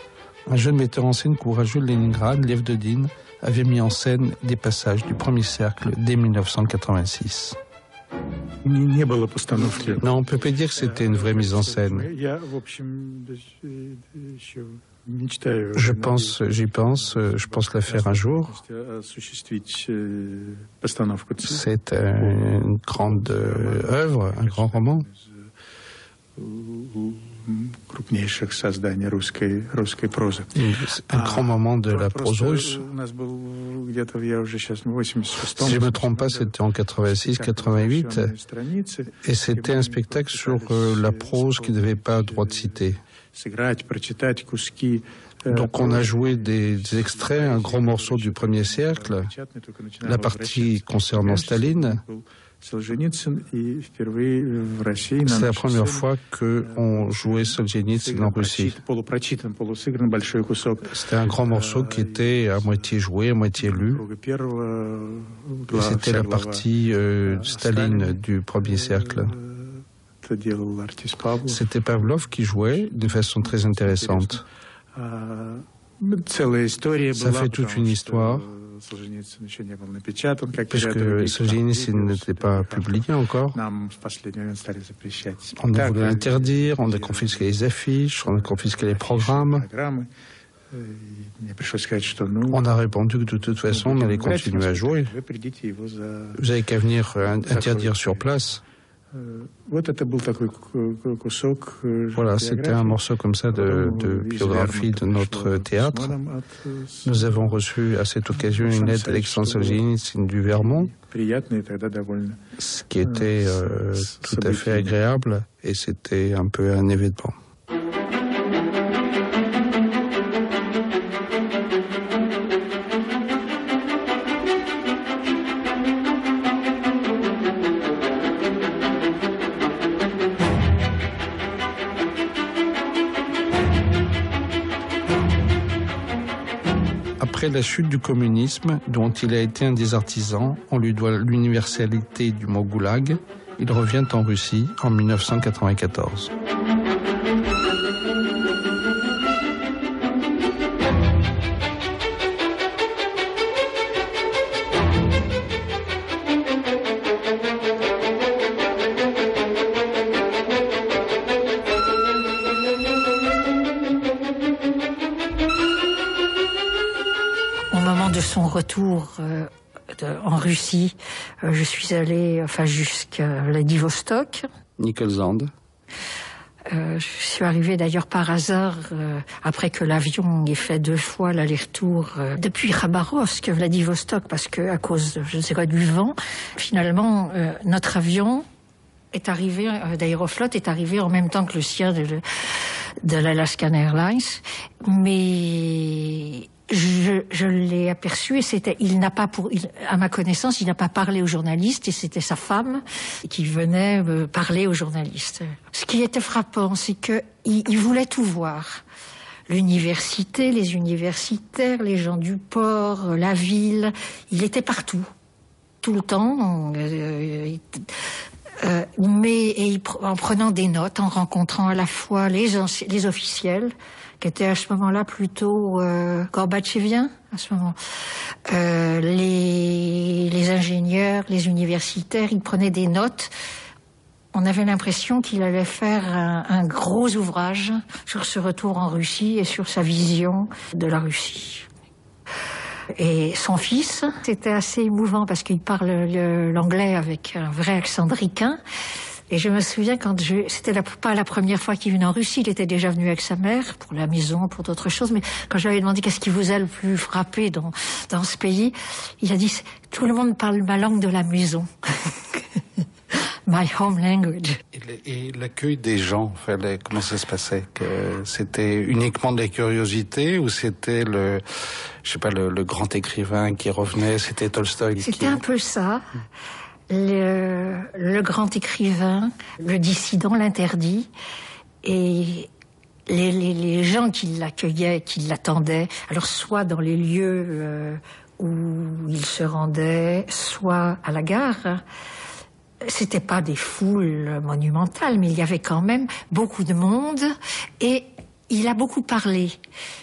Un jeune metteur en scène courageux de Leningrad, Lev Dodin, avait mis en scène des passages du premier cercle dès 1986. Non, on ne peut pas dire que c'était une vraie mise en scène. Je pense la faire un jour. C'est une grande œuvre, un grand roman. Un grand moment de la prose russe. Si je ne me trompe pas, c'était en 86-88, et c'était un spectacle sur la prose qui ne devait pas droit de citer. Donc on a joué des extraits, un gros morceau du premier cercle, la partie concernant Staline. C'est la première fois qu'on jouait Solzhenitsyn en Russie. C'était un grand morceau qui était à moitié joué, à moitié lu. Et c'était la partie Staline du premier cercle. C'était Pavlov qui jouait d'une façon très intéressante. Ça fait toute une histoire, puisque Solzhenitsyn n'était pas publié encore. On a voulu l'interdire, on a confisqué les affiches, on a confisqué les programmes. On a répondu que de toute façon, on allait continuer à jouer. Vous n'avez qu'à venir interdire sur place. Voilà, c'était un morceau comme ça de biographie de notre théâtre. Nous avons reçu à cette occasion une aide d'Alexandre Solzhenitsyn du Vermont, ce qui était tout à fait agréable, et c'était un peu un événement. Après la chute du communisme, dont il a été un des artisans, on lui doit l'universalité du mot goulag. Il revient en Russie en 1994. de son retour en Russie, je suis allée jusqu'à Vladivostok. Nikolzand. Je suis arrivée d'ailleurs par hasard, après que l'avion ait fait 2 fois l'aller-retour depuis Khabarovsk, Vladivostok, parce que à cause, je ne sais quoi, du vent, finalement, notre avion est arrivé, d'Aeroflot est arrivé en même temps que le sien de l'Alaskan Airlines, mais je l'ai aperçu et à ma connaissance, il n'a pas parlé aux journalistes et c'était sa femme qui venait parler aux journalistes. Ce qui était frappant, c'est qu'il voulait tout voir. L'université, les universitaires, les gens du port, la ville, il était partout, tout le temps. En prenant des notes, en rencontrant à la fois les officiels, qui étaient à ce moment-là plutôt gorbatcheviens, à ce moment. Les ingénieurs, les universitaires, ils prenaient des notes. On avait l'impression qu'il allait faire un gros ouvrage sur ce retour en Russie et sur sa vision de la Russie. Et son fils, c'était assez émouvant parce qu'il parle l'anglais avec un vrai accent de ricain. Et je me souviens c'était pas la première fois qu'il venait en Russie, il était déjà venu avec sa mère pour la maison, pour d'autres choses, mais quand je lui avais demandé qu'est-ce qui vous a le plus frappé dans ce pays, il a dit tout le monde parle ma langue de la maison. My home language. Et l'accueil des gens, comment ça se passait? C'était uniquement de la curiosité ou c'était le grand écrivain qui revenait, c'était Tolstoï? C'était un peu ça. Le grand écrivain, le dissident, l'interdit, et les gens qui l'accueillaient, qui l'attendaient, alors soit dans les lieux où il se rendait, soit à la gare. C'était pas des foules monumentales, mais il y avait quand même beaucoup de monde et il a beaucoup parlé.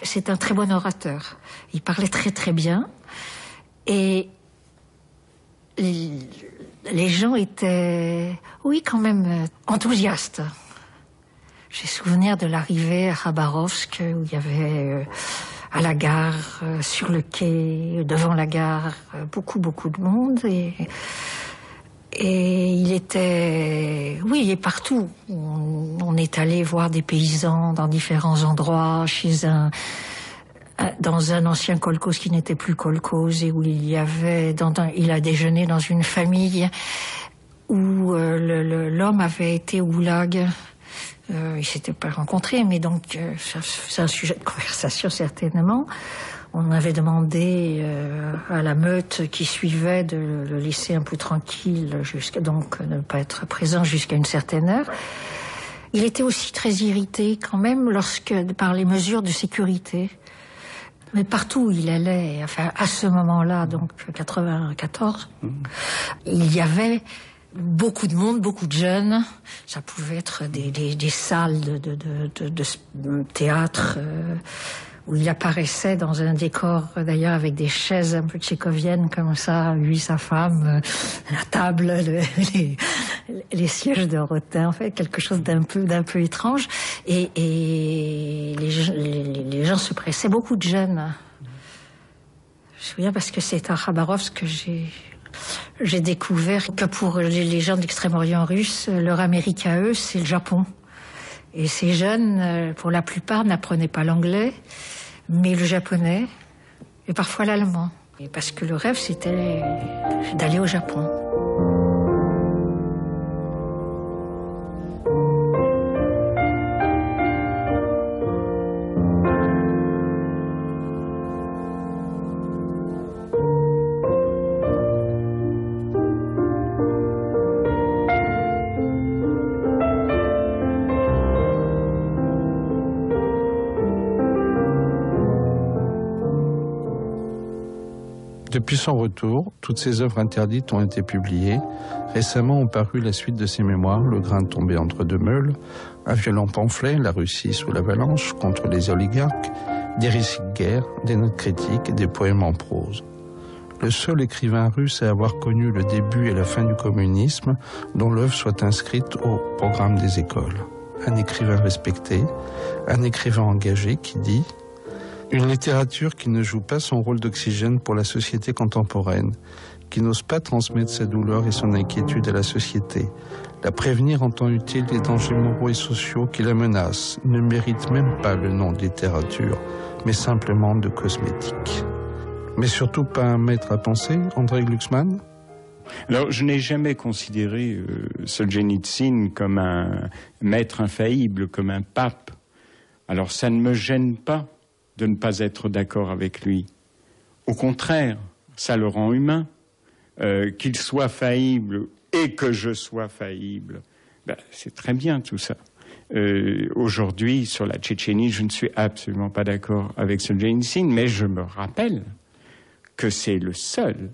C'est un très bon orateur. Il parlait très très bien et les gens étaient, oui, quand même enthousiastes. J'ai souvenir de l'arrivée à Khabarovsk où il y avait à la gare, sur le quai, devant la gare, beaucoup de monde et il était, oui, il est partout. On est allé voir des paysans dans différents endroits, dans un ancien kolkhoz qui n'était plus kolkhoz et où il a déjeuné dans une famille où l'homme avait été au goulag. Ils s'étaient pas rencontrés, mais donc c'est un sujet de conversation certainement. On avait demandé à la meute qui suivait de le laisser un peu tranquille, donc ne pas être présent jusqu'à une certaine heure. Il était aussi très irrité quand même par les mesures de sécurité. Mais partout où il allait, à ce moment-là, donc 94, il y avait beaucoup de monde, beaucoup de jeunes. Ça pouvait être des salles de théâtre où il apparaissait dans un décor d'ailleurs avec des chaises un peu tchécoviennes comme ça, lui, sa femme, la table, les sièges de rotin, en fait quelque chose d'un peu étrange et les gens se pressaient, beaucoup de jeunes. Je me souviens parce que c'est à Khabarovsk que j'ai découvert que pour les gens de l'Extrême-Orient russe, leur Amérique à eux, c'est le Japon. Et ces jeunes, pour la plupart, n'apprenaient pas l'anglais, mais le japonais, et parfois l'allemand. Et parce que le rêve, c'était d'aller au Japon. Depuis son retour, toutes ses œuvres interdites ont été publiées. Récemment ont paru la suite de ses mémoires, Le grain tombé entre deux meules, un violent pamphlet, La Russie sous l'avalanche, contre les oligarques, des récits de guerre, des notes critiques et des poèmes en prose. Le seul écrivain russe à avoir connu le début et la fin du communisme, dont l'œuvre soit inscrite au programme des écoles. Un écrivain respecté, un écrivain engagé qui dit « Une littérature qui ne joue pas son rôle d'oxygène pour la société contemporaine, qui n'ose pas transmettre sa douleur et son inquiétude à la société, la prévenir en temps utile des dangers moraux et sociaux qui la menacent, ne mérite même pas le nom de littérature, mais simplement de cosmétique. Mais surtout pas un maître à penser, André Glucksmann? Alors, je n'ai jamais considéré Solzhenitsyn comme un maître infaillible, comme un pape. Alors, ça ne me gêne pas de ne pas être d'accord avec lui. Au contraire, ça le rend humain. Qu'il soit faillible et que je sois faillible, c'est très bien tout ça. Aujourd'hui, sur la Tchétchénie, je ne suis absolument pas d'accord avec Solzhenitsyn, mais je me rappelle que c'est le seul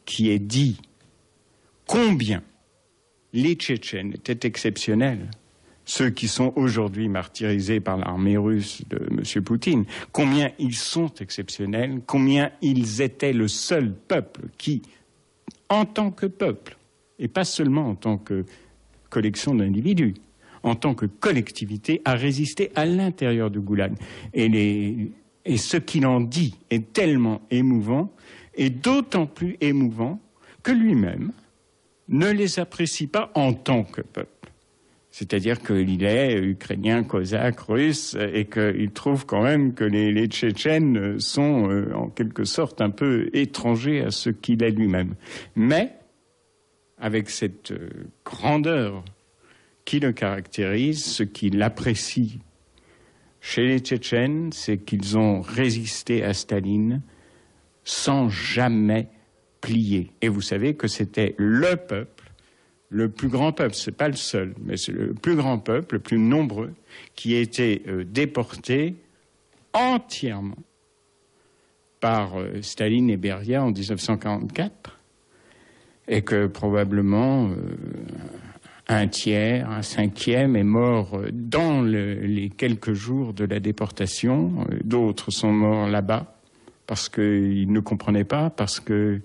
qui ait dit combien les Tchétchènes étaient exceptionnels, ceux qui sont aujourd'hui martyrisés par l'armée russe de M. Poutine, combien ils sont exceptionnels, combien ils étaient le seul peuple qui, en tant que peuple, et pas seulement en tant que collection d'individus, en tant que collectivité, a résisté à l'intérieur du goulag. Et ce qu'il en dit est tellement émouvant, et d'autant plus émouvant que lui-même ne les apprécie pas en tant que peuple. C'est-à-dire qu'il est ukrainien, cosaque, russe, et qu'il trouve quand même que les Tchétchènes sont en quelque sorte un peu étrangers à ce qu'il est lui-même. Mais, avec cette grandeur qui le caractérise, ce qui l'apprécie chez les Tchétchènes, c'est qu'ils ont résisté à Staline sans jamais plier. Et vous savez que c'était le peuple, le plus grand peuple, c'est pas le seul, mais c'est le plus grand peuple, le plus nombreux, qui a été déporté entièrement par Staline et Beria en 1944, et que probablement un tiers, un cinquième est mort dans les quelques jours de la déportation, d'autres sont morts là-bas, parce qu'ils ne comprenaient pas, parce qu'ils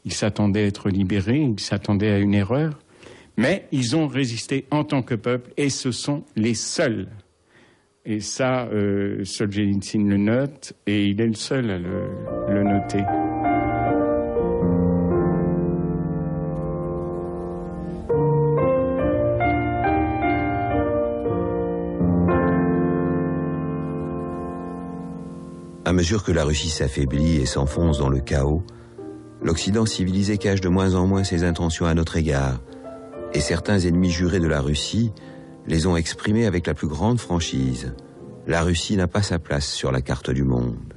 s'attendaient à être libérés, ils s'attendaient à une erreur. Mais ils ont résisté en tant que peuple, et ce sont les seuls. Et ça, Solzhenitsyn le note, et il est le seul à le noter. À mesure que la Russie s'affaiblit et s'enfonce dans le chaos, l'Occident civilisé cache de moins en moins ses intentions à notre égard, et certains ennemis jurés de la Russie les ont exprimés avec la plus grande franchise. La Russie n'a pas sa place sur la carte du monde.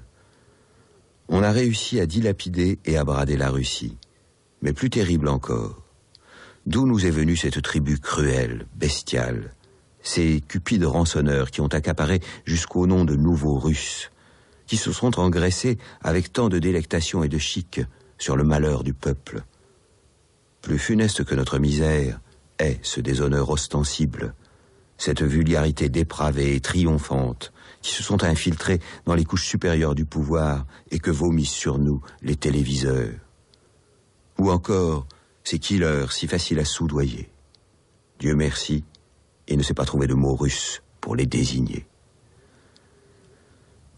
On a réussi à dilapider et à brader la Russie, mais plus terrible encore. D'où nous est venue cette tribu cruelle, bestiale, ces cupides rançonneurs qui ont accaparé jusqu'au nom de nouveaux Russes, qui se sont engraissés avec tant de délectation et de chic sur le malheur du peuple. Plus funeste que notre misère est ce déshonneur ostensible, cette vulgarité dépravée et triomphante qui se sont infiltrés dans les couches supérieures du pouvoir et que vomissent sur nous les téléviseurs. Ou encore ces killers si faciles à soudoyer. Dieu merci, il ne s'est pas trouvé de mots russes pour les désigner.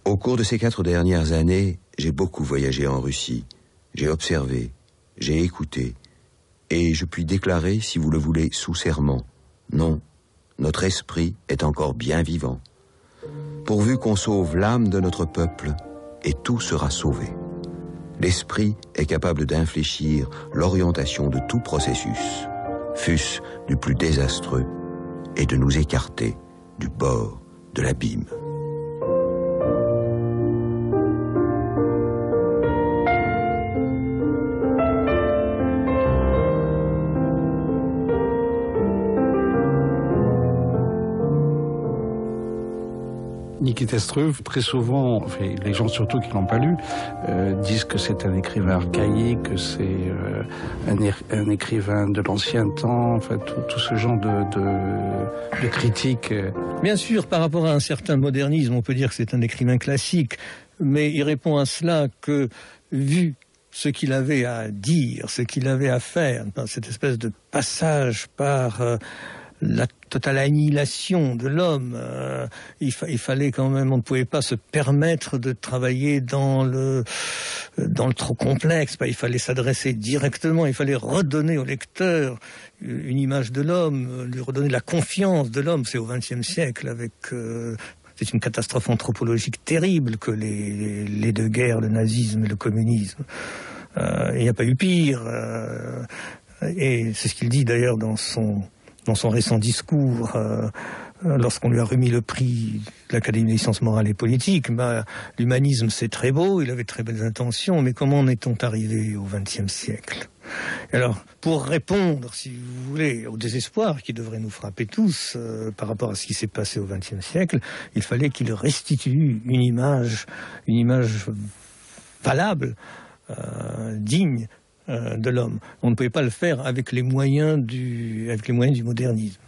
Au cours de ces 4 dernières années, j'ai beaucoup voyagé en Russie. J'ai observé, j'ai écouté, et je puis déclarer, si vous le voulez, sous serment, non, notre esprit est encore bien vivant. Pourvu qu'on sauve l'âme de notre peuple, et tout sera sauvé. L'esprit est capable d'infléchir l'orientation de tout processus, fût-ce du plus désastreux, et de nous écarter du bord de l'abîme. Nikita Struve, très souvent, enfin, les gens surtout qui l'ont pas lu, disent que c'est un écrivain archaïque, que c'est un écrivain de l'ancien temps, enfin tout ce genre de critiques. Bien sûr, par rapport à un certain modernisme, on peut dire que c'est un écrivain classique, mais il répond à cela que, vu ce qu'il avait à dire, ce qu'il avait à faire, cette espèce de passage par la totale annihilation de l'homme. Il fallait quand même, on ne pouvait pas se permettre de travailler dans le trop complexe. Il fallait s'adresser directement, il fallait redonner au lecteur une image de l'homme, lui redonner la confiance de l'homme. C'est au XXe siècle avec... c'est une catastrophe anthropologique terrible que les deux guerres, le nazisme et le communisme. Il n'y a pas eu pire. Et c'est ce qu'il dit d'ailleurs dans son récent discours, lorsqu'on lui a remis le prix de l'Académie des sciences morales et politiques. L'humanisme, c'est très beau, il avait de très belles intentions, mais comment en est-on arrivé au XXe siècle ? Alors, pour répondre, si vous voulez, au désespoir qui devrait nous frapper tous par rapport à ce qui s'est passé au XXe siècle, il fallait qu'il restitue une image valable, digne de l'homme. On ne pouvait pas le faire avec les moyens du modernisme.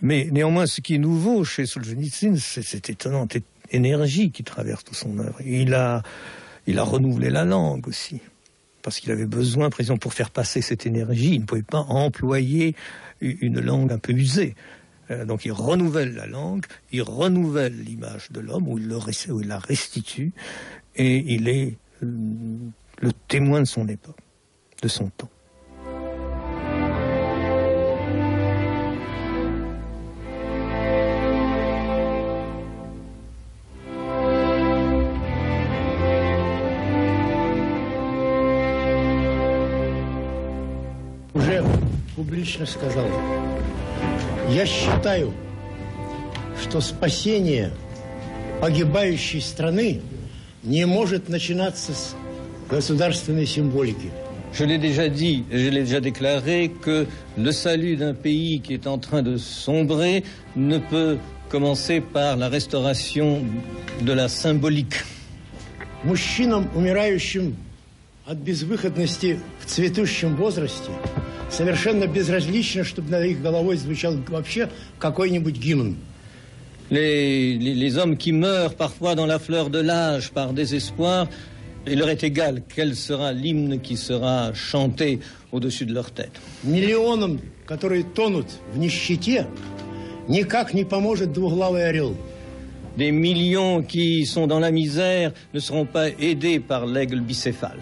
Mais néanmoins, ce qui est nouveau chez Solzhenitsyn, c'est cette étonnante énergie qui traverse toute son œuvre. Il a renouvelé la langue aussi, parce qu'il avait besoin, par exemple, pour faire passer cette énergie, il ne pouvait pas employer une langue un peu usée. Donc il renouvelle la langue, il renouvelle l'image de l'homme, où il la restitue, et il est le témoin de son époque, de son temps. Уже публично сказал, я считаю, что спасение погибающей страны не может начинаться с государственной символики. Je l'ai déjà dit, je l'ai déjà déclaré, que le salut d'un pays qui est en train de sombrer ne peut commencer par la restauration de la symbolique. Мужчинам, умирающим от безвыходности в цветущем возрасте, совершенно безразлично, чтобы над их головой звучал вообще какой-нибудь гимн. Les hommes qui meurent parfois dans la fleur de l'âge par désespoir, il leur est égal quel sera l'hymne qui sera chanté au-dessus de leur tête. Миллионам, которые тонут в нищете, никак не поможет двуглавый орел. Des millions qui sont dans la misère ne seront pas aidés par l'aigle bicéphale.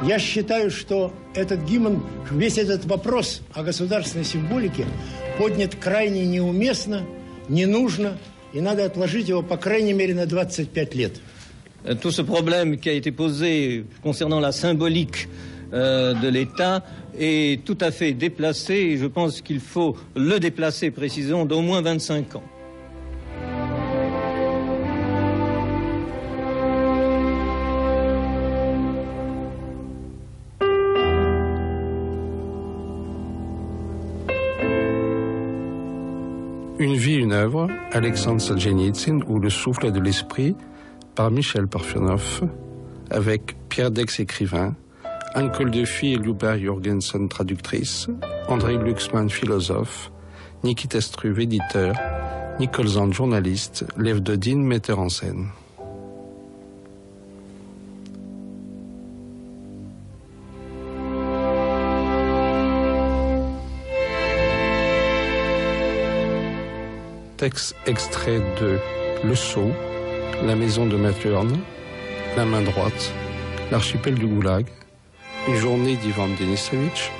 Я считаю, что этот гимн, весь этот вопрос о государственной символике поднят крайне неуместно, не нужно, и надо отложить его, по крайней мере, на 25 лет. Tout ce problème qui a été posé concernant la symbolique de l'État est tout à fait déplacé, et je pense qu'il faut le déplacer précisément d'au moins 25 ans. Une vie, une œuvre, Alexandre Solzhenitsyn ou Le souffle de l'esprit, par Michel Parfenoff, avec Pierre Dex, écrivain, Anne Koldefy et Luba Jorgensen, traductrice, André Glucksmann, philosophe, Nikita Struve, éditeur, Nicole Zand, journaliste, Lev Dodin, metteur en scène. Texte extrait de Le Sceau, La maison de Mathurne, La main droite, L'archipel du Goulag, Une journée d'Ivan Denisovitch,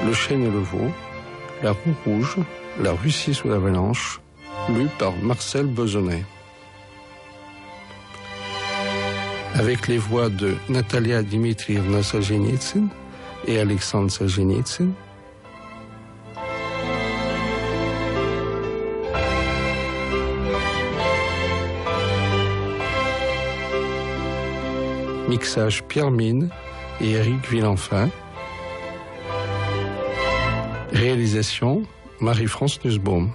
Le chêne et le veau, La roue rouge, La Russie sous l'avalanche, lu par Marcel Besonnet. Avec les voix de Natalia Dmitrievna Solzhenitsyn et Alexandre Solzhenitsyn, mixage Pierre Mine et Éric Villenfin. Réalisation Marie-France Nussbaum.